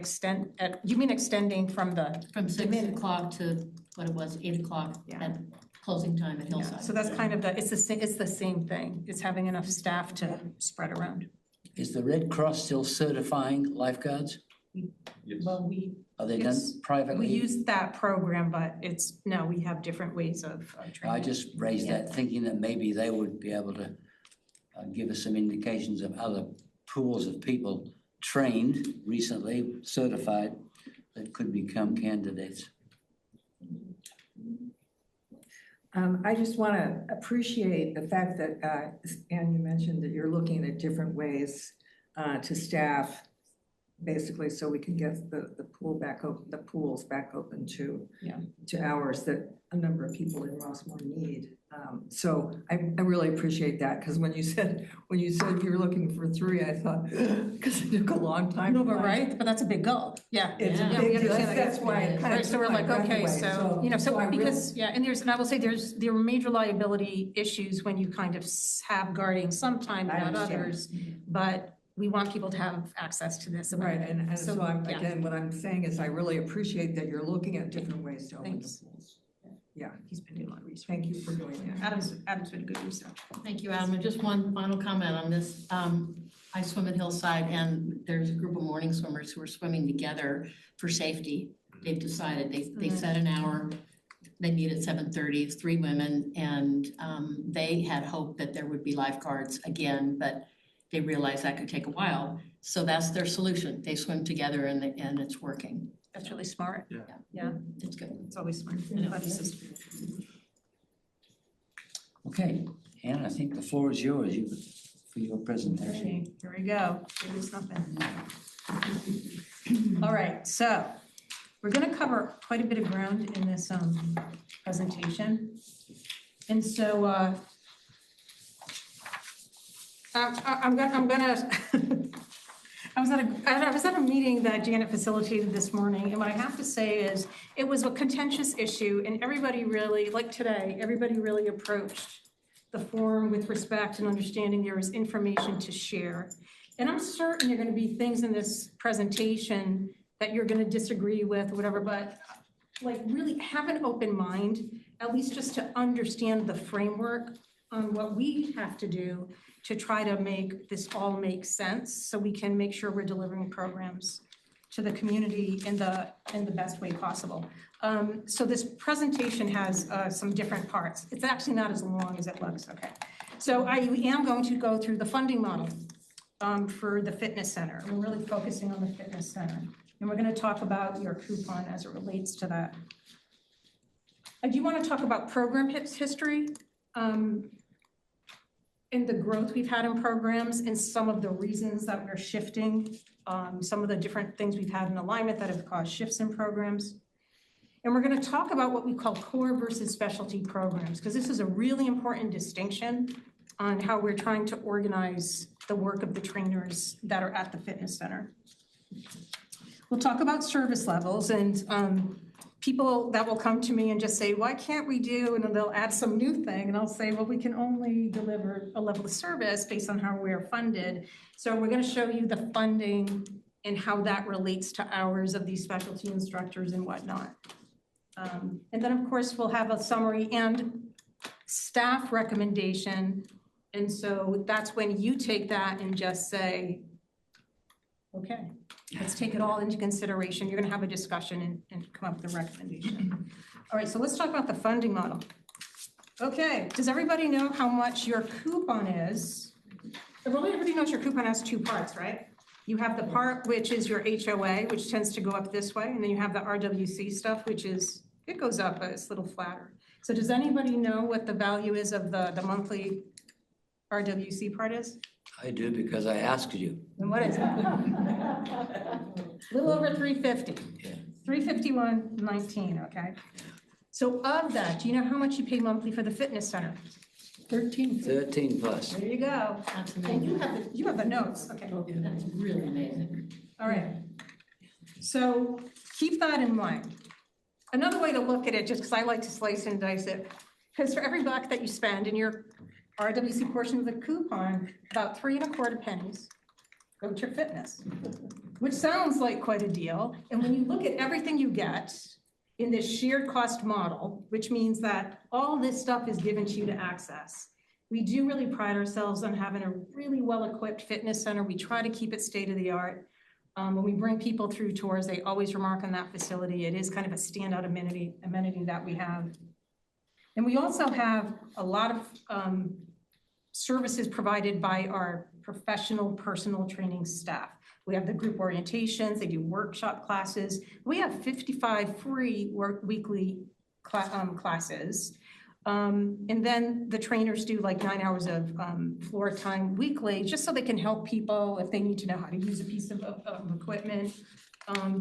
you mean extending from the. From 6 o'clock to what it was, 8 o'clock at closing time at Hillside. So that's kind of it's the same thing. It's having enough staff to spread around. Is the Red Cross still certifying lifeguards? Yes. Well, Are they done privately? we use that program, but we have different ways of training. I just raised that thinking that maybe they would be able to give us some indications of other pools of people trained recently, certified, that could become candidates. I just want to appreciate the fact that, Anne, you mentioned that you're looking at different ways to staff, basically, so we can get the pools back open to hours that a number of people in Rossmore need. So I really appreciate that, because when you said you were looking for 3, I thought, because it took a long time. No, but right, but that's a big goal. Yeah. It's a we big deal. understand that. That's why it kind of So took we're my like, breath okay, away. so, I really- because, and I will say there are major liability issues when you kind of have guarding sometimes, I not understand. others, but we want people to have access to this. Right, and so I'm, yeah. again, what I'm saying is I really appreciate that you're looking at different ways to open the Thanks. pools. Yeah, He's been doing a lot of research. thank you for doing that. Adam's been good research. Thank you, Adam. And just one final comment on this. I swim at Hillside and there's a group of morning swimmers who are swimming together for safety. They've decided, they set an hour, they meet at 7:30, it's 3 women, and they had hoped that there would be lifeguards again, but they realized that could take a while. So that's their solution. They swim together and it's working. That's really smart. Yeah, it's good. It's always smart. Okay, Anne, I think the floor is yours for your presentation. Okay, here we go. Here's something. All right, so we're going to cover quite a bit of ground in this presentation. And so I'm gonna I was at a meeting that Janet facilitated this morning, and what I have to say is it was a contentious issue, and everybody really, like today, everybody really approached the forum with respect and understanding there is information to share. And I'm certain there are going to be things in this presentation that you're going to disagree with, whatever, but like really have an open mind, at least just to understand the framework on what we have to do to try to make this all make sense, so we can make sure we're delivering programs to the community in the best way possible. So this presentation has some different parts. It's actually not as long as it looks, okay. So I am going to go through the funding model for the fitness center. We're really focusing on the fitness center. And we're gonna talk about your coupon as it relates to that. I do wanna talk about program history. And the growth we've had in programs and some of the reasons that we're shifting, some of the different things we've had in alignment that have caused shifts in programs. And we're going to talk about what we call core versus specialty programs, because this is a really important distinction on how we're trying to organize the work of the trainers that are at the fitness center. We'll talk about service levels and people that will come to me and just say, why can't we do, and then they'll add some new thing, and I'll say, well, we can only deliver a level of service based on how we're funded. So we're gonna show you the funding and how that relates to hours of these specialty instructors and whatnot. And then, of course, we'll have a summary and staff recommendation. And so that's when you take that and just say, okay, let's take it all into consideration. You're gonna have a discussion and come up with a recommendation. All right, so let's talk about the funding model. Okay, does everybody know how much your coupon is? Everybody knows your coupon has 2 parts, right? You have the part which is your HOA, which tends to go up this way, and then you have the RWC stuff, which is, it goes up, but it's a little flatter. So does anybody know what the value is of the monthly RWC part is? I do, because I asked you. And what is it? A little over 350. Yeah. 351.19, okay? So of that, do you know how much you pay monthly for the fitness center? 13. 13 plus. There you go. That's And amazing. you have the notes, okay. That's really amazing. All right. So keep that in mind. Another way to look at it, just because I like to slice and dice it, because for every buck that you spend in your RWC portion of the coupon, about 3.25 pennies go to fitness, which sounds like quite a deal. And when you look at everything you get in this shared cost model, which means that all this stuff is given to you to access, we do really pride ourselves on having a really well-equipped fitness center. We try to keep it state-of-the-art. When we bring people through tours, they always remark on that facility. It is kind of a standout amenity that we have. And we also have a lot of services provided by our professional personal training staff. We have the group orientations, they do workshop classes. We have 55 free weekly classes. And then the trainers do like 9 hours of floor time weekly, just so they can help people if they need to know how to use a piece of equipment,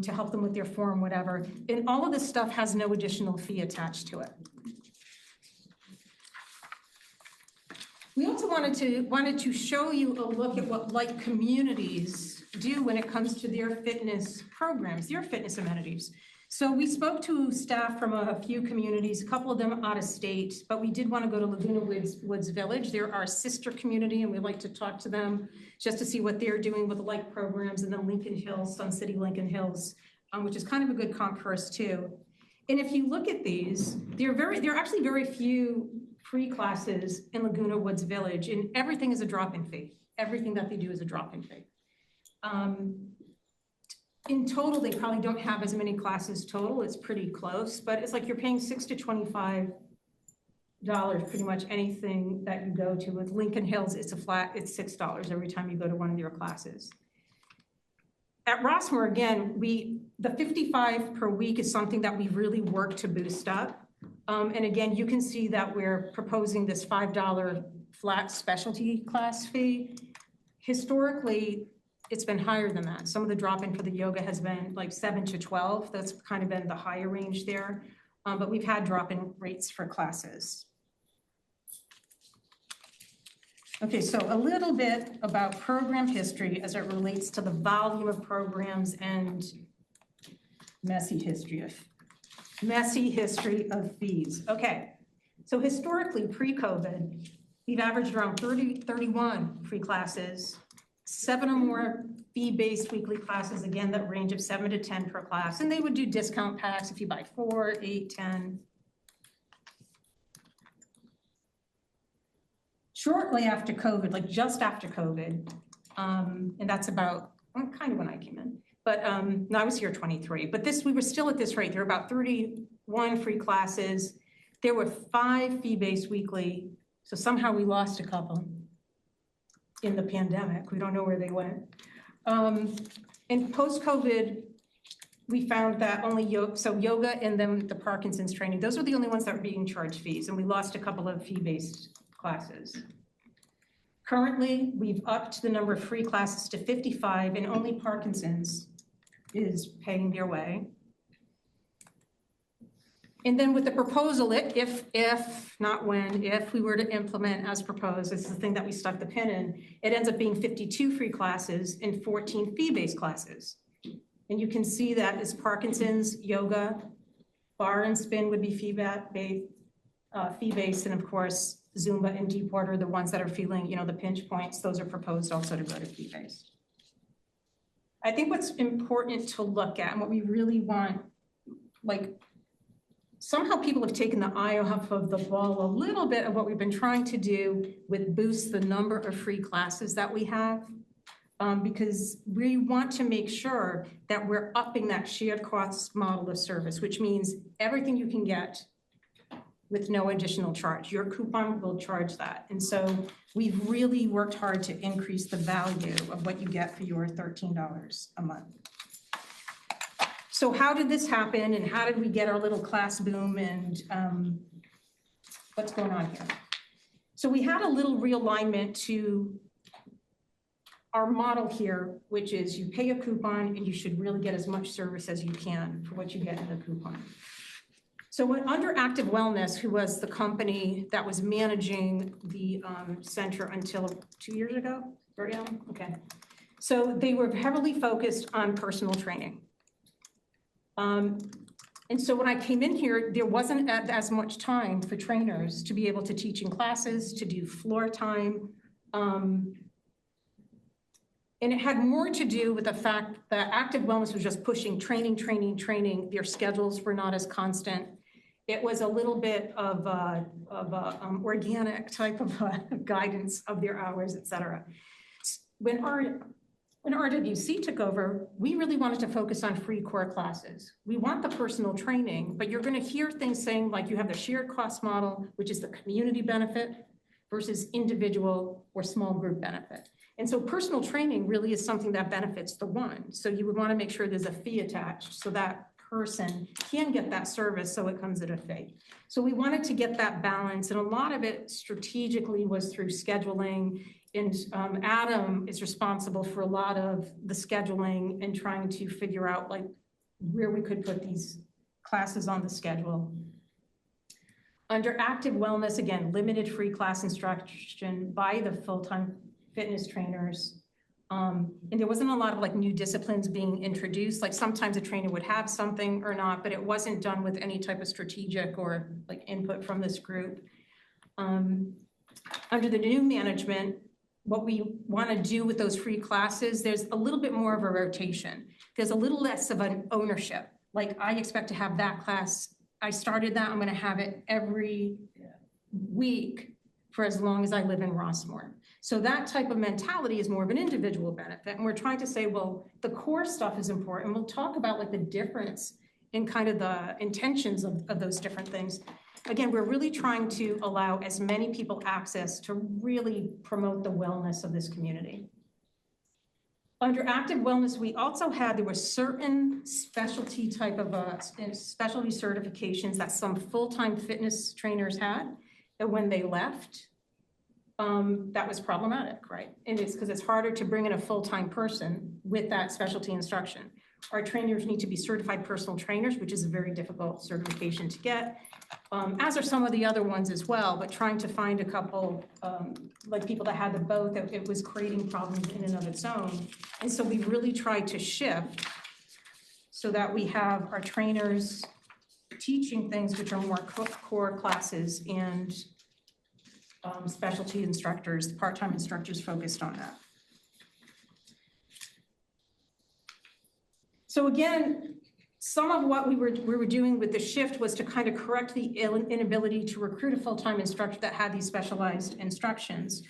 to help them with their form, whatever. And all of this stuff has no additional fee attached to it. We also wanted to show you a look at what like communities do when it comes to their fitness programs, their fitness amenities. So we spoke to staff from a few communities, a couple of them out of state, but we did want to go to Laguna Woods Village. They're our sister community, and we'd like to talk to them just to see what they're doing with like programs. And then Lincoln Hills, Sun City Lincoln Hills, which is kind of a good comp for us too. And if you look at these, there are actually very few free classes in Laguna Woods Village, and everything is a drop-in fee. Everything that they do is a drop-in fee. In total, they probably don't have as many classes total. It's pretty close, but it's like you're paying $6 to $25 pretty much anything that you go to. With Lincoln Hills, it's $6 every time you go to one of your classes. At Rossmore, again, the 55 per week is something that we've really worked to boost up. And again, you can see that we're proposing this $5 flat specialty class fee. Historically, it's been higher than that. Some of the drop-in for the yoga has been like 7 to 12. That's kind of been the higher range there. But we've had drop-in rates for classes. Okay, so a little bit about program history as it relates to the volume of programs and messy history of fees. Okay, so historically, pre-COVID, we've averaged around 31 free classes, 7 or more fee-based weekly classes, again, that range of 7 to 10 per class. And they would do discount packs if you buy 4, 8, 10. Shortly after COVID, like just after COVID, and that's about kind of when I came in, but no, I was here 23, but we were still at this rate. There were about 31 free classes. There were 5 fee-based weekly, so somehow we lost a couple in the pandemic. We don't know where they went. And post-COVID, we found that only yoga and then the Parkinson's training, those were the only ones that were being charged fees, and we lost a couple of fee-based classes. Currently, we've upped the number of free classes to 55, and only Parkinson's is paying their way. And then with the proposal, if not when, if we were to implement as proposed, this is the thing that we stuck the pin in, it ends up being 52 free classes and 14 fee-based classes. And you can see that as Parkinson's, yoga, bar and spin would be fee-based, and of course, Zumba and deep water, the ones that are feeling, the pinch points, those are proposed also to go to fee-based. I think what's important to look at and what we really want, somehow people have taken the eye off of the ball a little bit of what we've been trying to do with boost the number of free classes that we have, because we want to make sure that we're upping that shared cost model of service, which means everything you can get with no additional charge. Your coupon will charge that. And so we've really worked hard to increase the value of what you get for your $13 a month. So how did this happen, and how did we get our little class boom, and what's going on here? So we had a little realignment to our model here, which is you pay a coupon and you should really get as much service as you can for what you get in the coupon. Under Active Wellness, who was the company that was managing the center until 2 years ago, Brianna? Okay. So they were heavily focused on personal training. And so when I came in here, there wasn't as much time for trainers to be able to teach in classes, to do floor time. And it had more to do with the fact that Active Wellness was just pushing training. Their schedules were not as constant. It was a little bit of organic type of guidance of their hours, et cetera. When RWC took over, we really wanted to focus on free core classes. We want the personal training, but you're going to hear things saying like you have the shared cost model, which is the community benefit versus individual or small group benefit. And so personal training really is something that benefits the one. So you would want to make sure there's a fee attached so that person can get that service, so it comes at a fee. So we wanted to get that balance, and a lot of it strategically was through scheduling. And Adam is responsible for a lot of the scheduling and trying to figure out like where we could put these classes on the schedule. Under Active Wellness, again, limited free class instruction by the full-time fitness trainers. And there wasn't a lot of like new disciplines being introduced. Like sometimes a trainer would have something or not, but it wasn't done with any type of strategic or like input from this group. Under the new management, what we want to do with those free classes, there's a little bit more of a rotation. There's a little less of an ownership. Like I expect to have that class. I started that, I'm going to have it every week for as long as I live in Rossmore. So that type of mentality is more of an individual benefit. And we're trying to say, well, the core stuff is important. We'll talk about like the difference in kind of the intentions of those different things. Again, we're really trying to allow as many people access to really promote the wellness of this community. Under Active Wellness, we also had, there were certain specialty type of specialty certifications that some full-time fitness trainers had, and when they left, that was problematic, right? And it's because it's harder to bring in a full-time person with that specialty instruction. Our trainers need to be certified personal trainers, which is a very difficult certification to get, as are some of the other ones as well, but trying to find a couple, like people that had the both, it was creating problems in and of its own. And so we really tried to shift so that we have our trainers teaching things which are more core classes and specialty instructors, part-time instructors focused on that. So again, some of what we were doing with the shift was to kind of correct the inability to recruit a full-time instructor that had these specialized instructions.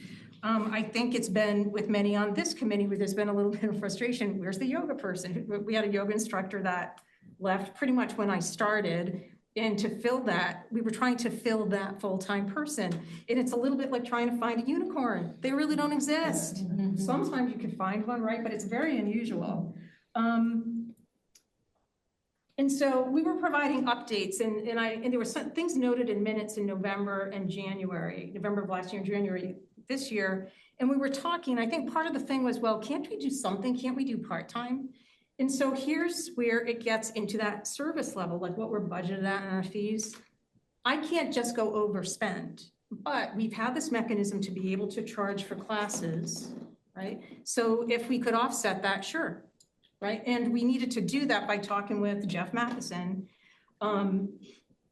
I think it's been with many on this committee where there's been a little bit of frustration. Where's the yoga person? We had a yoga instructor that left pretty much when I started. And to fill that, we were trying to fill that full-time person. And it's a little bit like trying to find a unicorn. They really don't exist. Sometimes you can find one, right? But it's very unusual. And so we were providing updates, and there were some things noted in minutes in November and January, November of last year and January this year. And we were talking, I think part of the thing was, well, can't we do something? Can't we do part-time? And so here's where it gets into that service level, like what we're budgeted at in our fees. I can't just go overspend, but we've had this mechanism to be able to charge for classes, right? So if we could offset that, sure. Right, and we needed to do that by talking with Jeff Matheson,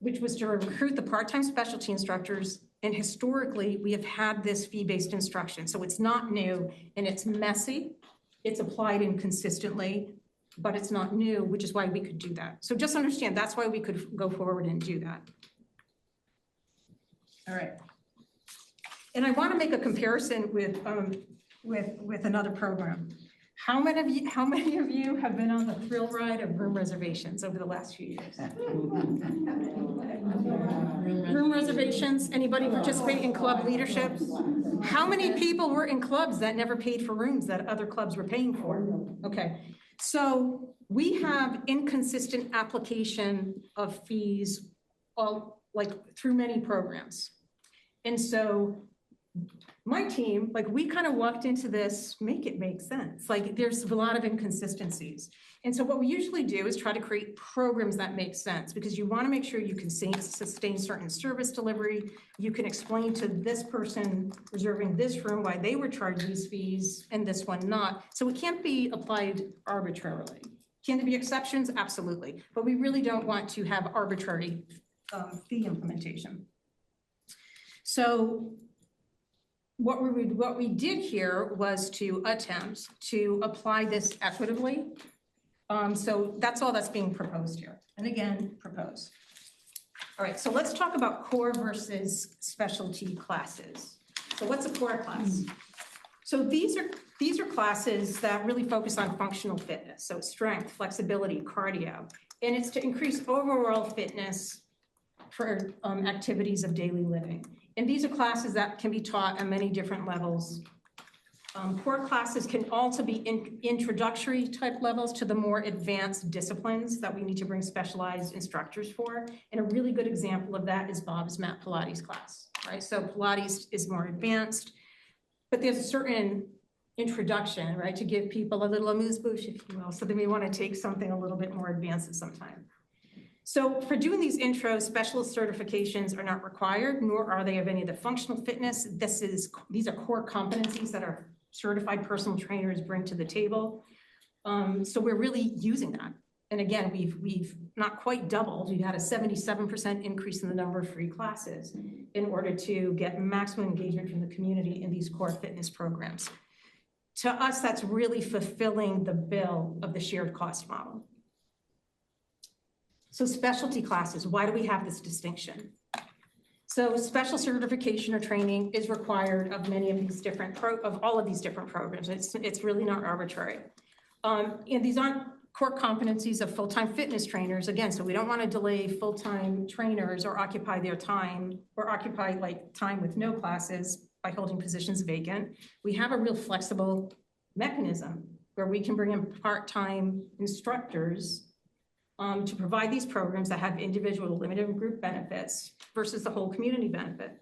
which was to recruit the part-time specialty instructors. And historically, we have had this fee-based instruction. So it's not new and it's messy. It's applied inconsistently, but it's not new, which is why we could do that. So just understand, that's why we could go forward and do that. All right. And I want to make a comparison with another program. How many of you have been on the thrill ride of room reservations over the last few years? Room reservations, anybody participate in club leadership? How many people were in clubs that never paid for rooms that other clubs were paying for? Okay, so we have inconsistent application of fees all like through many programs. And so my team, like we kind of walked into this, make it make sense. Like there's a lot of inconsistencies. And so what we usually do is try to create programs that make sense because you want to make sure you can sustain certain service delivery. You can explain to this person reserving this room why they were charged these fees and this one not. So it can't be applied arbitrarily. Can there be exceptions? Absolutely. But we really don't want to have arbitrary fee implementation. So what we did here was to attempt to apply this equitably. So that's all that's being proposed here. And again, proposed. All right, so let's talk about core versus specialty classes. So what's a core class? So these are classes that really focus on functional fitness. So strength, flexibility, cardio, and it's to increase overall fitness for activities of daily living. And these are classes that can be taught at many different levels. Core classes can also be introductory type levels to the more advanced disciplines that we need to bring specialized instructors for. And a really good example of that is Bob's Mat Pilates class, right? So Pilates is more advanced, but there's a certain introduction, right? To give people a little amuse-bouche, if you will. So they may want to take something a little bit more advanced at some time. So for doing these intros, specialist certifications are not required, nor are they of any of the functional fitness. These are core competencies that our certified personal trainers bring to the table. So we're really using that. And again, we've not quite doubled. We've had a 77% increase in the number of free classes in order to get maximum engagement from the community in these core fitness programs. To us, that's really fulfilling the bill of the shared cost model. So specialty classes, why do we have this distinction? So special certification or training is required of many of these different all of these different programs. It's really not arbitrary. And these aren't core competencies of full-time fitness trainers. Again, so we don't want to delay full-time trainers or occupy their time or occupy like time with no classes by holding positions vacant. We have a real flexible mechanism where we can bring in part-time instructors to provide these programs that have individual limited group benefits versus the whole community benefit.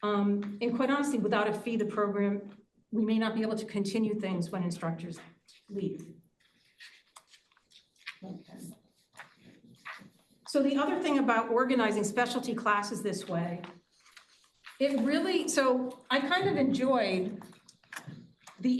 And quite honestly, without a fee, the program, we may not be able to continue things when instructors leave. Okay. So the other thing about organizing specialty classes this way, so I kind of enjoyed the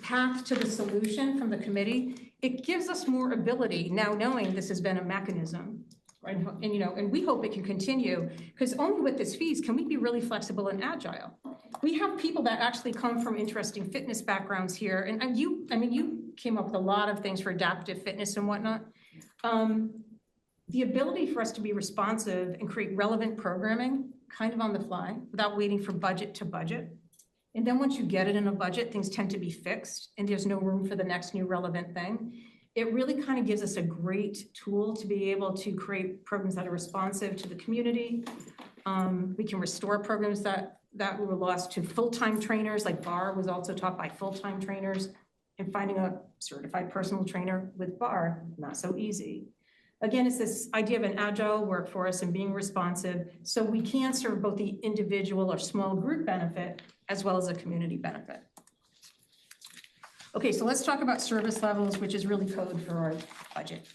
path to the solution from the committee. It gives us more ability now knowing this has been a mechanism, right? And we hope it can continue because only with this fees can we be really flexible and agile. We have people that actually come from interesting fitness backgrounds here. And you came up with a lot of things for adaptive fitness and whatnot. The ability for us to be responsive and create relevant programming kind of on the fly without waiting for budget to budget. And then once you get it in a budget, things tend to be fixed and there's no room for the next new relevant thing. It really kind of gives us a great tool to be able to create programs that are responsive to the community. We can restore programs that were lost to full-time trainers, like BAR was also taught by full-time trainers, and finding a certified personal trainer with BAR, not so easy. Again, it's this idea of an agile workforce and being responsive so we can serve both the individual or small group benefit as well as a community benefit. Okay, so let's talk about service levels, which is really code for our budget.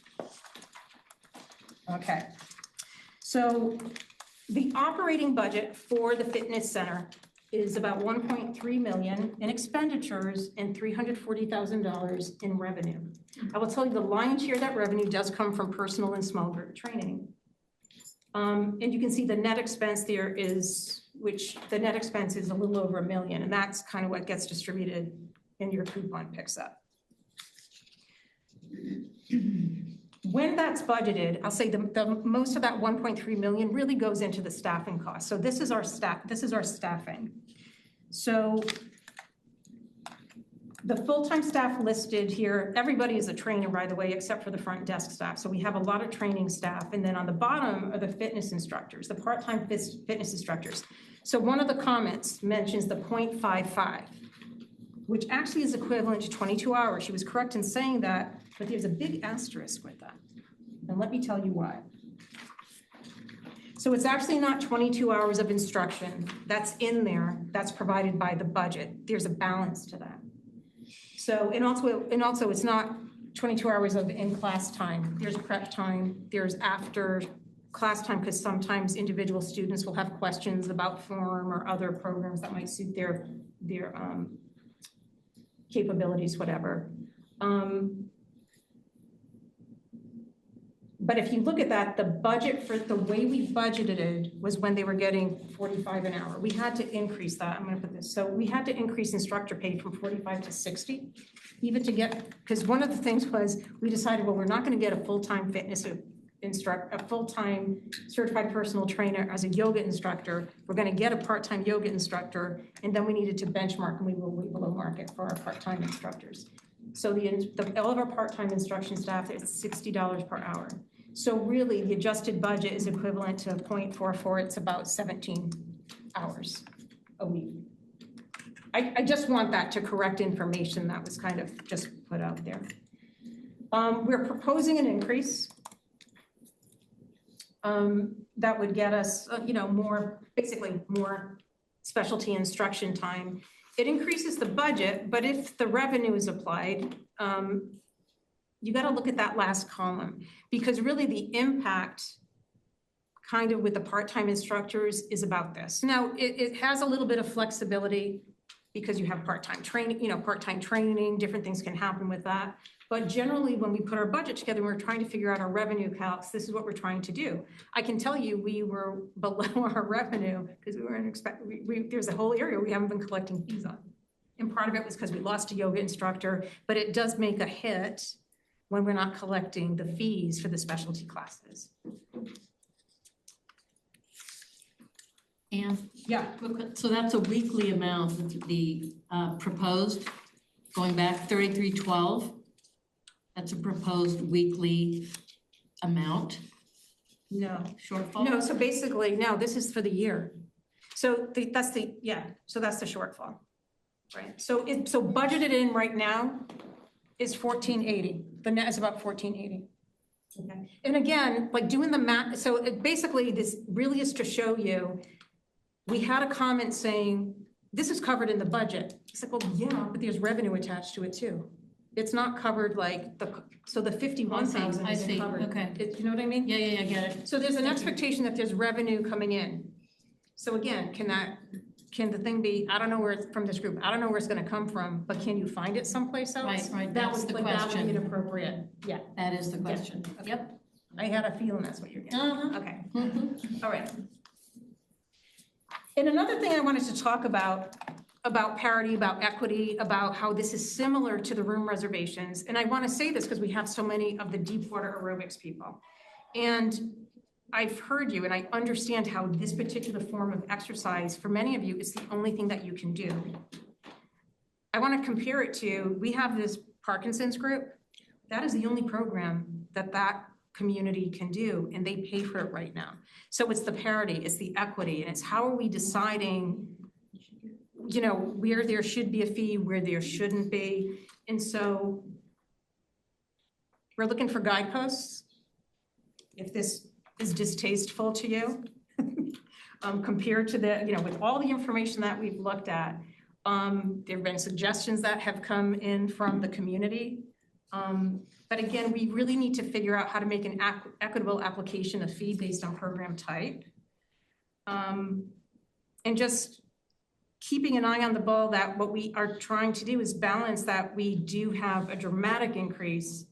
Okay, so the operating budget for the fitness center is about 1.3 million in expenditures and $340,000 in revenue. I will tell you the lion's share of that revenue does come from personal and small group training. And you can see the net expense there the net expense is a little over $1 million, and that's kind of what gets distributed and your coupon picks up. When that's budgeted, I'll say the most of that 1.3 million really goes into the staffing cost. So this is our staffing. So the full-time staff listed here, everybody is a trainer, by the way, except for the front desk staff. So we have a lot of training staff. And then on the bottom are the fitness instructors, the part-time fitness instructors. So one of the comments mentions the 0.55, which actually is equivalent to 22 hours. She was correct in saying that, but there's a big asterisk with that. And let me tell you why. So it's actually not 22 hours of instruction. That's in there. That's provided by the budget. There's a balance to that. So, and also it's not 22 hours of in-class time. There's prep time. There's after class time, because sometimes individual students will have questions about form or other programs that might suit their capabilities, whatever. But if you look at that, the budget for the way we budgeted it was when they were getting 45 an hour. We had to increase that. I'm going to put this. So we had to increase instructor pay from 45 to 60, even to get, because one of the things was we decided, well, we're not going to get a full-time fitness instructor, a full-time certified personal trainer as a yoga instructor. We're going to get a part-time yoga instructor, and then we needed to benchmark, and we were way below market for our part-time instructors. So all of our part-time instruction staff is $60 per hour. So really, the adjusted budget is equivalent to 0.44. It's about 17 hours a week. I just want that to correct information that was kind of just put out there. We're proposing an increase that would get us, basically more specialty instruction time. It increases the budget, but if the revenue is applied, you got to look at that last column, because really the impact kind of with the part-time instructors is about this. Now, it has a little bit of flexibility because you have part-time training, different things can happen with that. But generally, when we put our budget together, we're trying to figure out our revenue calcs. This is what we're trying to do. I can tell you we were below our revenue because we weren't expecting, there's a whole area we haven't been collecting fees on. And part of it was because we lost a yoga instructor, but it does make a hit when we're not collecting the fees for the specialty classes. And yeah, so that's a weekly amount, the proposed, going back 3312. That's a proposed weekly amount? No. Shortfall? No, so basically, no, this is for the year. So that's the shortfall, right? So budgeted in right now is 1480. The net is about 1480. Okay. And again, like doing the math, so basically this really is to show you, we had a comment saying, this is covered in the budget. It's like, well, yeah, but there's revenue attached to it too. It's not covered like the 51,000 isn't covered. Okay. You know what I mean? Yeah, I get it. So there's an expectation that there's revenue coming in. So again, can the thing be, I don't know where it's from this group, I don't know where it's gonna come from, but can you find it someplace else? Right, That that's was the like, that would question. be inappropriate, yeah. That is the question. Okay. Yep. I had a feeling that's what you're getting. Okay, all right. And another thing I wanted to talk about parity, about equity, about how this is similar to the room reservations. And I want to say this because we have so many of the deep water aerobics people. And I've heard you and I understand how this particular form of exercise, for many of you, is the only thing that you can do. I want to compare it to, we have this Parkinson's group. That is the only program that community can do, and they pay for it right now. So it's the parity, it's the equity, and it's how are we deciding, where there should be a fee, where there shouldn't be. And so we're looking for guideposts. If this is distasteful to you, compared to with all the information that we've looked at, there have been suggestions that have come in from the community. But again, we really need to figure out how to make an equitable application of fee based on program type. And just keeping an eye on the ball that what we are trying to do is balance that we do have a dramatic increase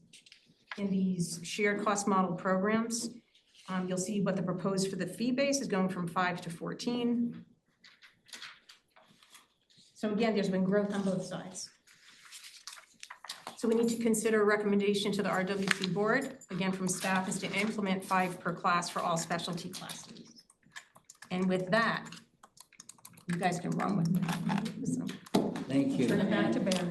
in these shared cost model programs. You'll see what the proposed for the fee base is going from 5 to 14. So again, there's been growth on both sides. So we need to consider a recommendation to the RWC board, again from staff, is to implement 5 per class for all specialty classes. And with that, you guys can run with it. So, Thank you. turn it back to Barry.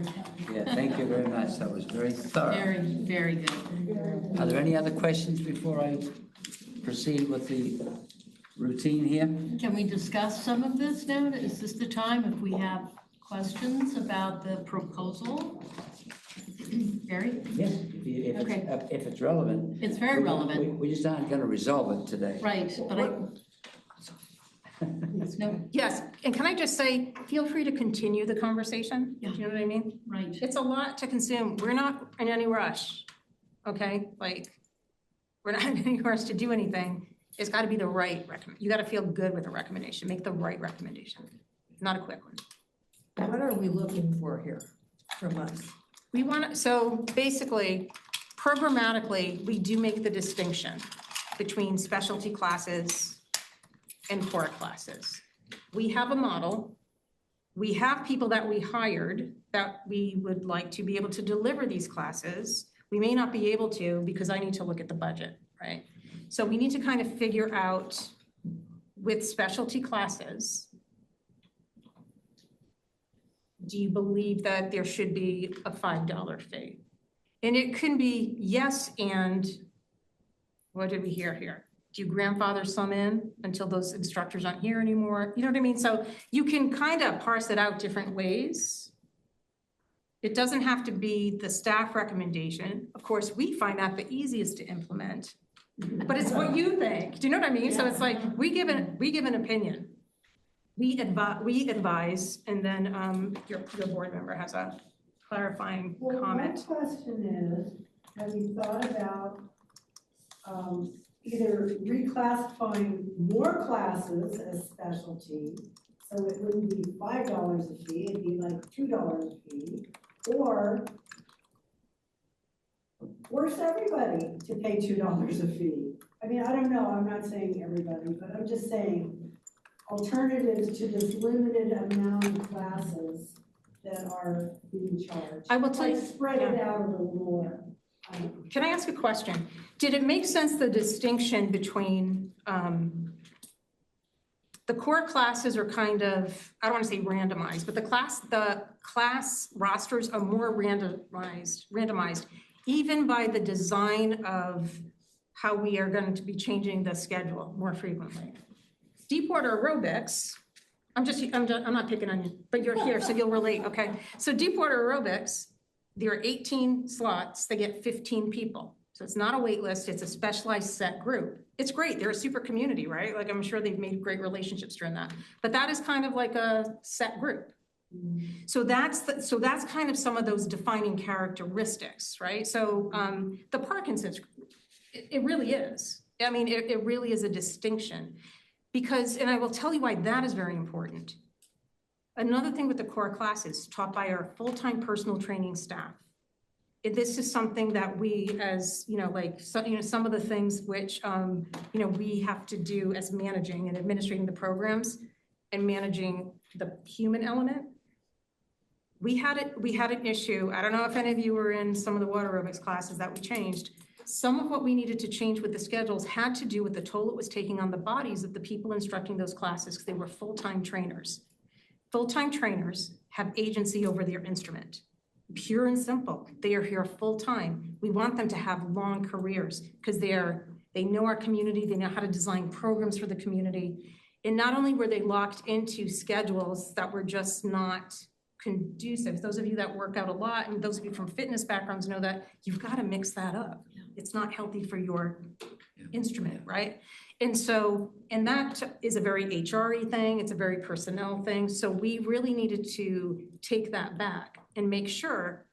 Yeah, thank you very much. That was very thorough. Very, very good. Are there any other questions before I proceed with the routine here? Can we discuss some of this now? Is this the time if we have questions about the proposal? Barry? Yes, if it's relevant. It's very relevant. We just aren't going to resolve it today. Right, but No, Yes, and can I just say, feel free to continue the conversation, Yeah. you know what I mean? right. It's a lot to consume. We're not in any rush, okay? Like, we're not in any rush to do anything. It's gotta be the right you gotta feel good with the recommendation, make the right recommendation, not a quick one. What are we looking for here from us? We want, so basically, programmatically, we do make the distinction between specialty classes and core classes. We have a model. We have people that we hired that we would like to be able to deliver these classes. We may not be able to because I need to look at the budget, right? So we need to kind of figure out with specialty classes, do you believe that there should be a $5 fee? And it can be yes, and what did we hear here? Do you grandfather some in until those instructors aren't here anymore? You know what I mean? So you can kind of parse it out different ways. It doesn't have to be the staff recommendation. Of course, we find that the easiest to implement, but it's what you think. Do you know what I mean? So it's like, we give an opinion. We advise, and then your board member has a clarifying comment. My question is, have you thought about either reclassifying more classes as specialty, so it wouldn't be $5 a fee, it'd be like $2 a fee, or force everybody to pay $2 a fee? I mean, I don't know, I'm not saying everybody, but I'm just saying alternatives to this limited amount of classes that are being charged. I will tell you, Like spread it out a little more. Can I ask a question? Did it make sense, the distinction between the core classes are kind of, I don't want to say randomized, but the class rosters are more randomized, even by the design of how we are going to be changing the schedule more frequently. Deepwater aerobics, I'm not picking on you, but you're here, so you'll relate, okay? So Deepwater aerobics, there are 18 slots, they get 15 people. So it's not a wait list, it's a specialized set group. It's great, they're a super community, right? Like, I'm sure they've made great relationships during that. But that is kind of like a set group. So that's kind of some of those defining characteristics, right? So the Parkinson's, it really is. I mean, it really is a distinction. Because, and I will tell you why that is very important. Another thing with the core classes taught by our full-time personal training staff. This is something that we, as some of the things which we have to do as managing and administrating the programs and managing the human element. We had an issue. I don't know if any of you were in some of the water aerobics classes that we changed. Some of what we needed to change with the schedules had to do with the toll it was taking on the bodies of the people instructing those classes, because they were full-time trainers. Full-time trainers have agency over their instrument. Pure and simple. They are here full-time. We want them to have long careers because they know our community, they know how to design programs for the community. And not only were they locked into schedules that were just not conducive. Those of you that work out a lot and those of you from fitness backgrounds know that you've got to mix that up. It's not healthy for your instrument, right? And that is a very HR-y thing. It's a very personnel thing. So we really needed to take that back and make sure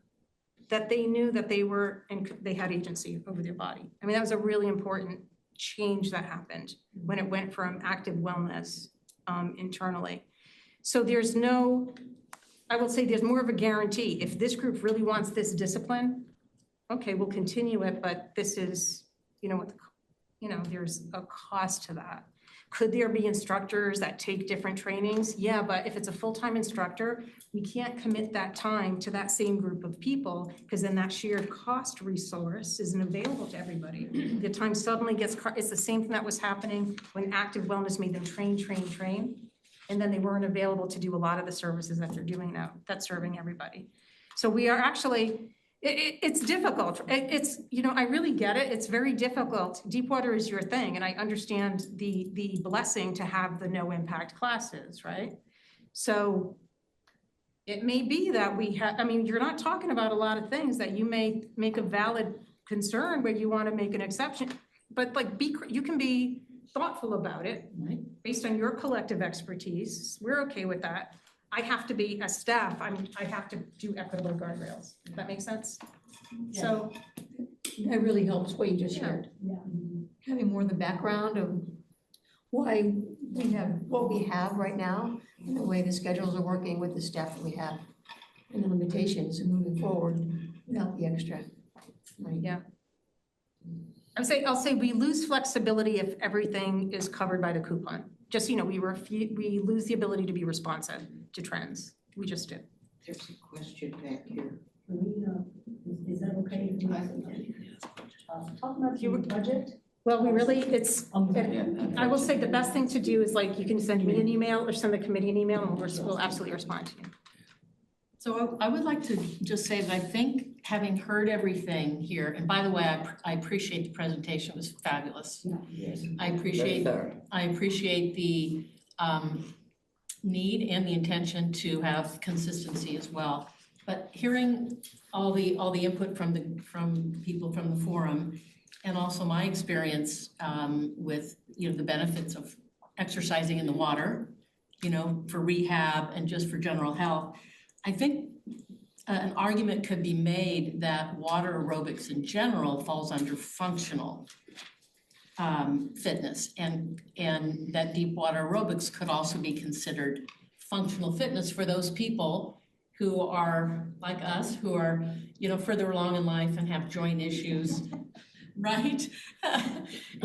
that they knew that they had agency over their body. I mean, that was a really important change that happened when it went from active wellness internally. So I will say there's more of a guarantee. If this group really wants this discipline, okay, we'll continue it, but this is, there's a cost to that. Could there be instructors that take different trainings? Yeah, but if it's a full-time instructor, we can't commit that time to that same group of people because then that shared cost resource isn't available to everybody. The time suddenly it's the same thing that was happening when active wellness made them train. And then they weren't available to do a lot of the services that they're doing now, that's serving everybody. So we are actually, it's difficult. I really get it. It's very difficult. Deepwater is your thing. And I understand the blessing to have the no impact classes, right? So it may be that you're not talking about a lot of things that you may make a valid concern where you want to make an exception, but you can be thoughtful about it, based on your collective expertise, we're okay with that. I have to be, as staff, I have to do equitable guardrails. Does that make sense? So, That really helps what you just Yeah. shared. Having more of the background of why we have what we have right now, and the way the schedules are working with the staff that we have, and the limitations of moving forward without the extra. yeah. I'll say we lose flexibility if everything is covered by the coupon. Just, we lose the ability to be responsive to trends. We just do. There's a question back here. Is that okay? Talk about your budget? Well, I will say the best thing to do is you can send me an email or send the committee an email and we'll absolutely respond to you. So I would like to just say that I think having heard everything here, and by the way, I appreciate the presentation, it was fabulous. Yes. I appreciate the need and the intention to have consistency as well. But hearing all the input from people from the forum, and also my experience with the benefits of exercising in the water, for rehab and just for general health, I think an argument could be made that water aerobics in general falls under functional fitness, and that deep water aerobics could also be considered functional fitness for those people who are like us, who are further along in life and have joint issues, right?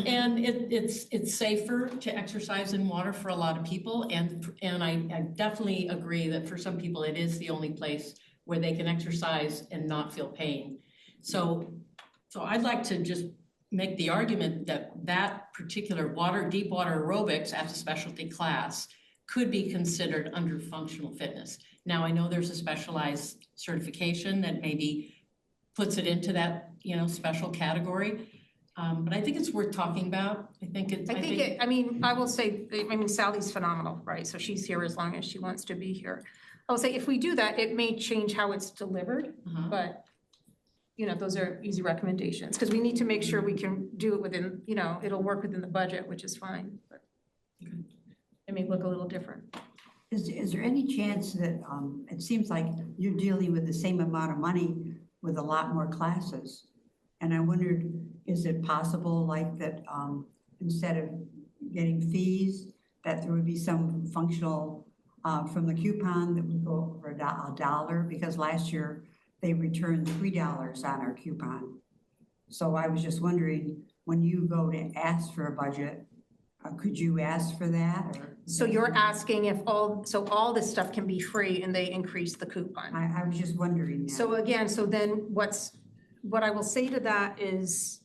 And it's safer to exercise in water for a lot of people, and I definitely agree that for some people it is the only place where they can exercise and not feel pain. So I'd like to just make the argument that particular deep water aerobics as a specialty class could be considered under functional fitness. Now, I know there's a specialized certification that maybe puts it into that, special category. But I think it's worth talking about. I will say, Sally's phenomenal, right? So she's here as long as she wants to be here. I will say, if we do that, it may change how it's delivered, but those are easy recommendations, because we need to make sure we can do it within, it'll work within the budget, which is fine, but it may look a little different. Is there any chance that, it seems like you're dealing with the same amount of money with a lot more classes? And I wondered, is it possible that instead of getting fees, that there would be some functional from the coupon that would go for $1? Because last year they returned $3 on our coupon. So I was just wondering, when you go to ask for a budget, could you ask for that? Or so you're asking if all this stuff can be free and they increase the coupon? I was just wondering that. So again, then what I will say to that is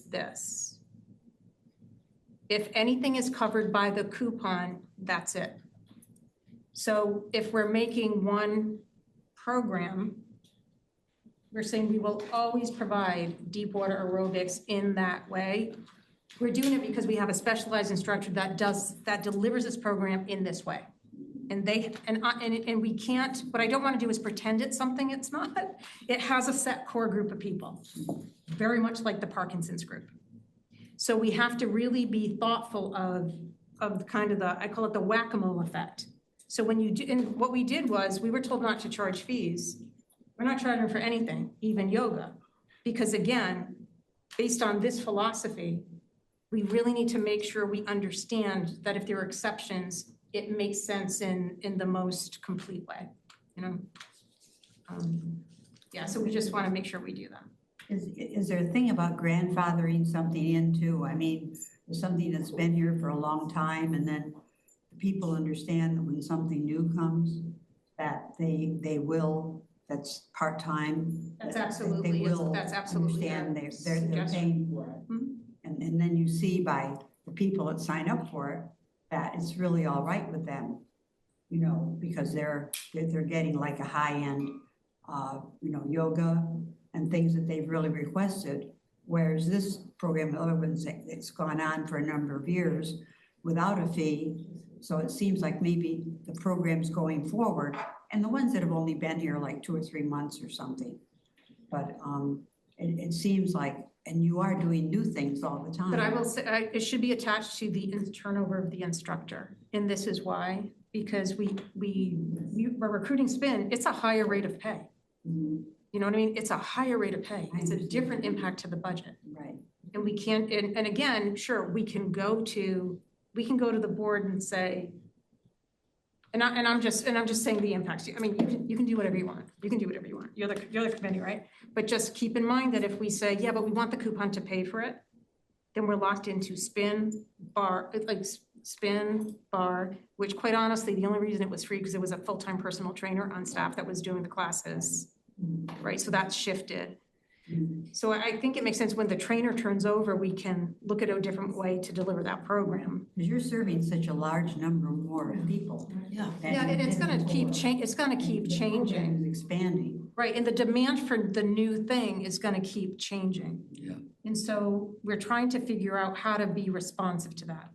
this. If anything is covered by the coupon, that's it. So if we're making one program, we're saying we will always provide deep water aerobics in that way. We're doing it because we have a specialized instructor that delivers this program in this way. And we can't, what I don't want to do is pretend it's something it's not. It has a set core group of people, very much like the Parkinson's group. So we have to really be thoughtful of kind of I call it the whack-a-mole effect. So when you do, and what we did was, we were told not to charge fees. We're not charging for anything, even yoga. Because again, based on this philosophy, we really need to make sure we understand that if there are exceptions, it makes sense in the most complete way, so we just want to make sure we do that. Is there a thing about grandfathering something into? I mean, something that's been here for a long time, and then people understand that when something new comes, that they will, that's part-time. That's absolutely, understand they're paying for it. Mm-hmm. And then you see by the people that sign up for it, that it's really all right with them, because they're getting like a high-end, yoga and things that they've really requested. Whereas this program, the other ones, it's gone on for a number of years without a fee. So it seems like maybe the program's going forward, and the ones that have only been here like 2 or 3 months or something. But it seems like and you are doing new things all the time. But I will say, it should be attached to the turnover of the instructor. And this is why, because we're recruiting spin, it's a higher rate of pay. Mhm. You know what I mean? It's a higher rate of pay. It's a different impact to the budget. Right. And we can't, and again, sure, we can go to the board and say, and I'm just saying the impacts. I mean, you can do whatever you want. You can do whatever you want. You're the committee, right? But just keep in mind that if we say, yeah, but we want the coupon to pay for it, then we're locked into spin, bar, which quite honestly, the only reason it was free because it was a full-time personal trainer on staff that was doing the classes, right? So that's shifted. So I think it makes sense when the trainer turns over, we can look at a different way to deliver that program. Because you're serving such a large number more of people. Yeah. Yeah, and it's gonna keep changing. It's expanding. Right, and the demand for the new thing is gonna keep changing. Yeah. And so we're trying to figure out how to be responsive to that.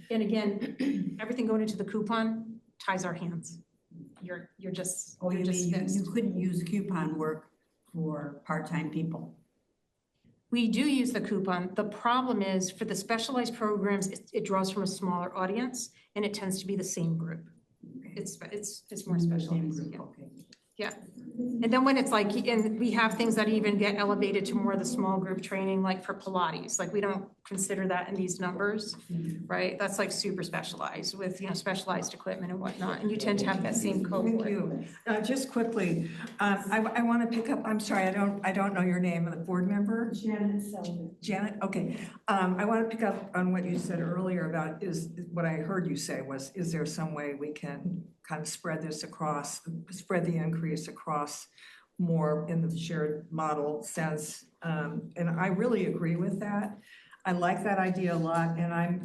And again, everything going into the coupon ties our hands. You're just, Oh, you're you just mean fixed. you couldn't use coupon work for part-time people? We do use the coupon. The problem is for the specialized programs, it draws from a smaller audience and it tends to be the same group. It's more specialized. Yeah. Okay. Yeah. And then when it's like, and we have things that even get elevated to more of the small group training, like for Pilates, like we don't consider that in these numbers, right? That's like super specialized with, specialized equipment and whatnot. And you tend to have that same cohort. Thank you. Just quickly, I want to pick up, I'm sorry, I don't know your name, the board member? Janet Sullivan. Janet, okay. I want to pick up on what you said earlier about what I heard you say was, is there some way we can kind of spread the increase across more in the shared model sense? And I really agree with that. I like that idea a lot, and I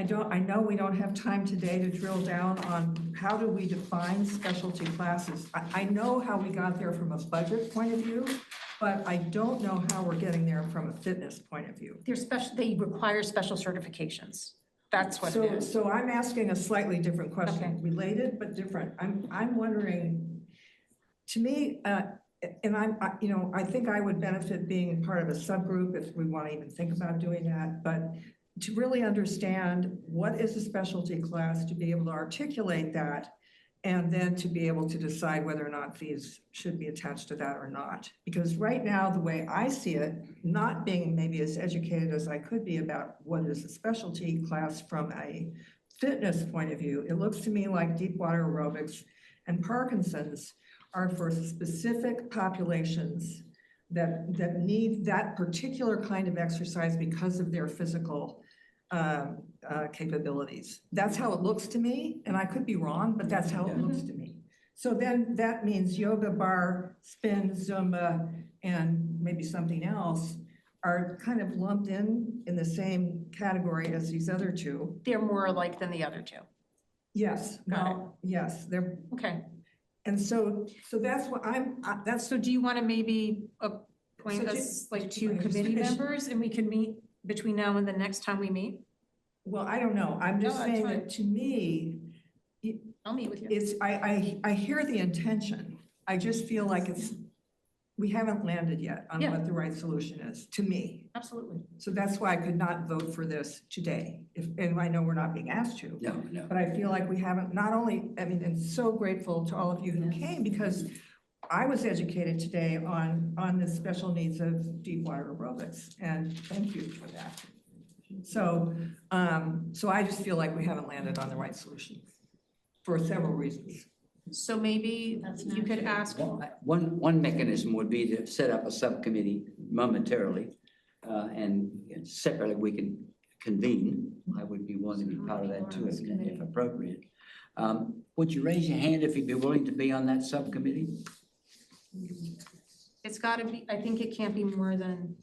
know we don't have time today to drill down on how do we define specialty classes. I know how we got there from a budget point of view, but I don't know how we're getting there from a fitness point of view. They require special certifications. That's what it is. So I'm asking a slightly different question, related but different. I'm wondering, to me, and I think I would benefit being part of a subgroup if we want to even think about doing that, but to really understand what is a specialty class, to be able to articulate that, and then to be able to decide whether or not fees should be attached to that or not. Because right now, the way I see it, not being maybe as educated as I could be about what is a specialty class from a fitness point of view, it looks to me like deep water aerobics and Parkinson's are for specific populations that need that particular kind of exercise because of their physical capabilities. That's how it looks to me, and I could be wrong, but that's how it looks to me. So then that means yoga, bar, spin, Zumba, and maybe something else are kind of lumped in the same category as these other two. They're more alike than the other two. Yes, well, yes, they're. Okay. And so that's what So do you want to maybe appoint us like two committee members and we can meet between now and the next time we meet? Well, I don't know. I'm just saying that to me, I'll meet with you. I hear the intention. I just feel like we haven't landed yet on what the right solution is, to me. Absolutely. So that's why I could not vote for this today. And I know we're not being asked to. No. But I feel like we haven't, and so grateful to all of you who came, because I was educated today on the special needs of deep water aerobics, and thank you for that. So I just feel like we haven't landed on the right solution for several reasons. So maybe you could ask. One mechanism would be to set up a subcommittee momentarily, and separately we can convene. I would be wanting to be part of that too, if appropriate. Would you raise your hand if you'd be willing to be on that subcommittee? It's got to be, I think it can't be more than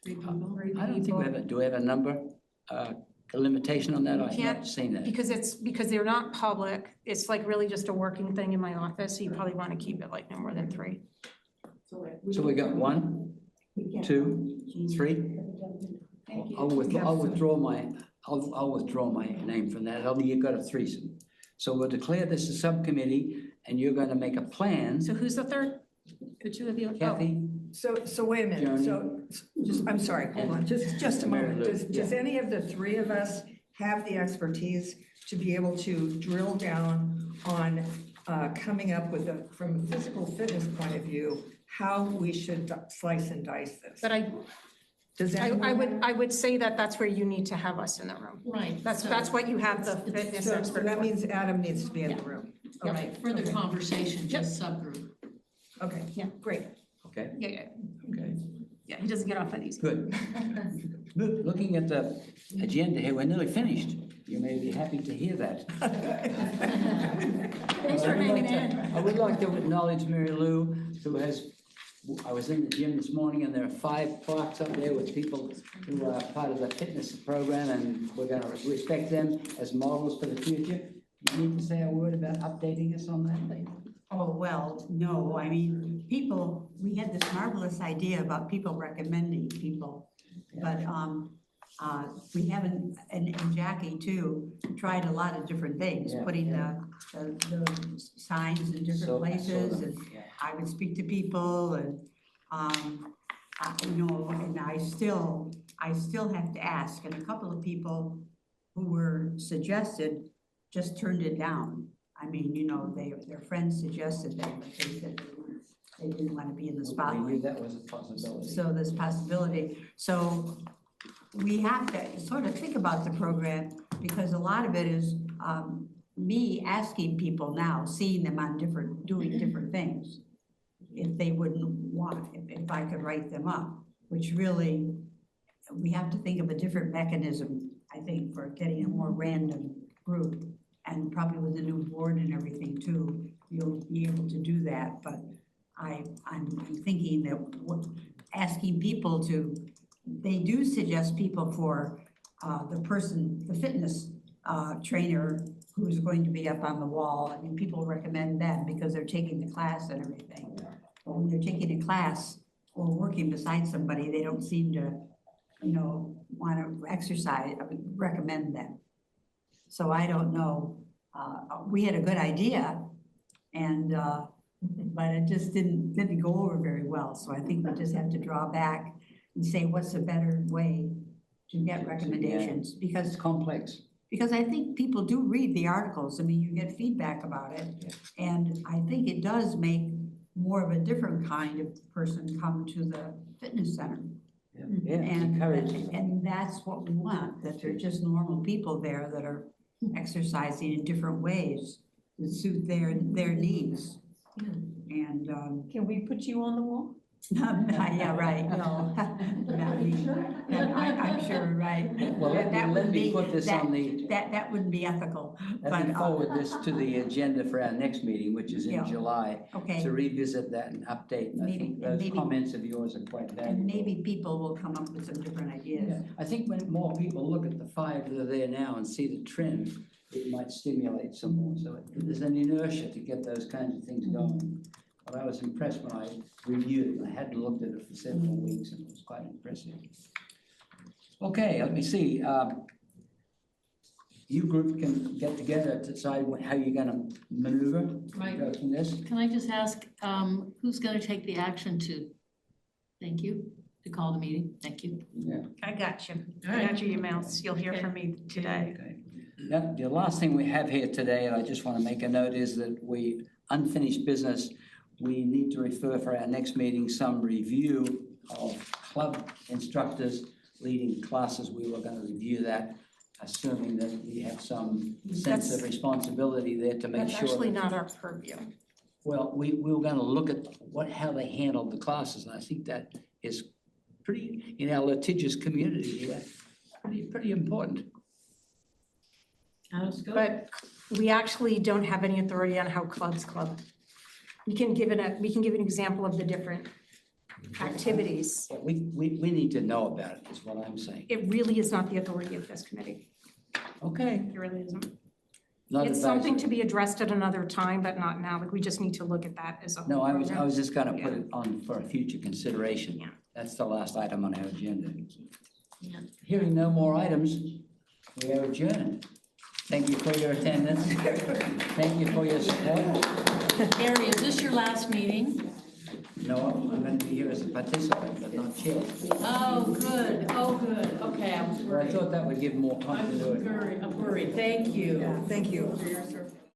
3 people. I don't think do we have a number, a limitation on that? I Can't, haven't seen that. because they're not public. It's like really just a working thing in my office. So you probably want to keep it like no more than 3. So we got 1, 2, 3. Thank you. I'll withdraw my name from that. You've got a threesome. So we'll declare this a subcommittee, and you're going to make a plan. So who's the third? The two of you? Kathy? So wait a minute, so, I'm sorry, hold on, just a moment. Does any of the three of us have the expertise to be able to drill down on coming up with from a physical fitness point of view, how we should slice and dice this? But Does anyone I would say that that's where you need to have us in the room. Right. That's what you have the fitness So expert that for. means Adam needs to be in the room. All Okay, right, further okay. conversation, just subgroup. Okay, Yeah. great. Okay, Yeah, okay, yeah, he doesn't get off on easy. good. Looking at the agenda here, we're nearly finished. You may be happy to hear that. Thanks for hanging in. I would like to acknowledge Mary Lou, who has, I was in the gym this morning and there are 5 plaques up there with people who are part of the fitness program, and we're going to respect them as models for the future. You need to say a word about updating us on that, please. Oh, well, no, I mean, people, we had this marvelous idea about people recommending people. But we haven't, and Jackie too, tried a lot of different things, Yeah, putting yeah. the signs in different places, and I would speak to people, and you know, and I still have to ask, and a couple of people who were suggested just turned it down. I mean, you know, their friends suggested that, but they said they didn't want to be in the spotlight. We knew that was a possibility. So there's possibility. So we have to sort of think about the program, because a lot of it is me asking people now, seeing them on doing different things, if they wouldn't want, if I could write them up, which really, we have to think of a different mechanism, I think, for getting a more random group. And probably with the new board and everything too, you'll be able to do that. But I'm thinking that asking people to, they do suggest people for the fitness trainer who's going to be up on the wall. I mean, people recommend them because they're taking the class and everything. But when they're taking a class or working beside somebody, they don't seem to, you know, want to exercise, I would recommend them. So I don't know, we had a good idea, and but it just didn't go over very well. So I think we just have to draw back and say what's a better way to get recommendations, because it's complex. Because I think people do read the articles. I mean, you get feedback about it, and I think it does make more of a different kind of person come to the fitness center. Yeah, And that's what we want, that they're just normal people there that are exercising in different ways that suit their needs. And Can we put you on the wall? yeah, right, no. I'm sure, right. Well, let me put this on the. That wouldn't be ethical. Let me forward this to the agenda for our next meeting, which is in July. Okay. To revisit that and update. And I think those comments of yours are quite valuable. And maybe people will come up with some different ideas. Yeah. I think when more people look at the 5 that are there now and see the trend, it might stimulate some more. So there's an inertia to get those kinds of things going. But I was impressed when I reviewed it. I hadn't looked at it for several weeks, and it was quite impressive. Okay, let me see. You group can get together to decide how you're going to maneuver. Right. Go from this. Can I just ask, who's going to take the action to call the meeting? Thank you. Yeah. I got you. All I right. got your emails. You'll hear from me today. Okay. Now, the last thing we have here today, and I just want to make a note, is that unfinished business. We need to refer for our next meeting some review of club instructors leading classes. We were going to review that, assuming that we have some sense of responsibility there to make sure. That's actually not our purview. Well, we were going to look at how they handled the classes, and I think that is pretty, in our litigious community here, pretty important. But we actually don't have any authority on how clubs club. We can give an example of the different activities. We need to know about it, is what I'm saying. It really is not the authority of this committee. Okay. It really isn't. Not It's something to advisory. be addressed at another time, but not now. Like, we just need to look at that as a whole. No, I program. was just gonna put it on for a future consideration. Yeah. That's the last item on our agenda. Hearing no more items, we are adjourned. Thank you for your attendance. Thank you for your support. Mary, is this your last meeting? No, I'm going to be here as a participant, but not chair. Oh, good, okay, I was Well, I worried. thought that would give more continuity. I'm worried, thank you. Yeah, thank you for your service.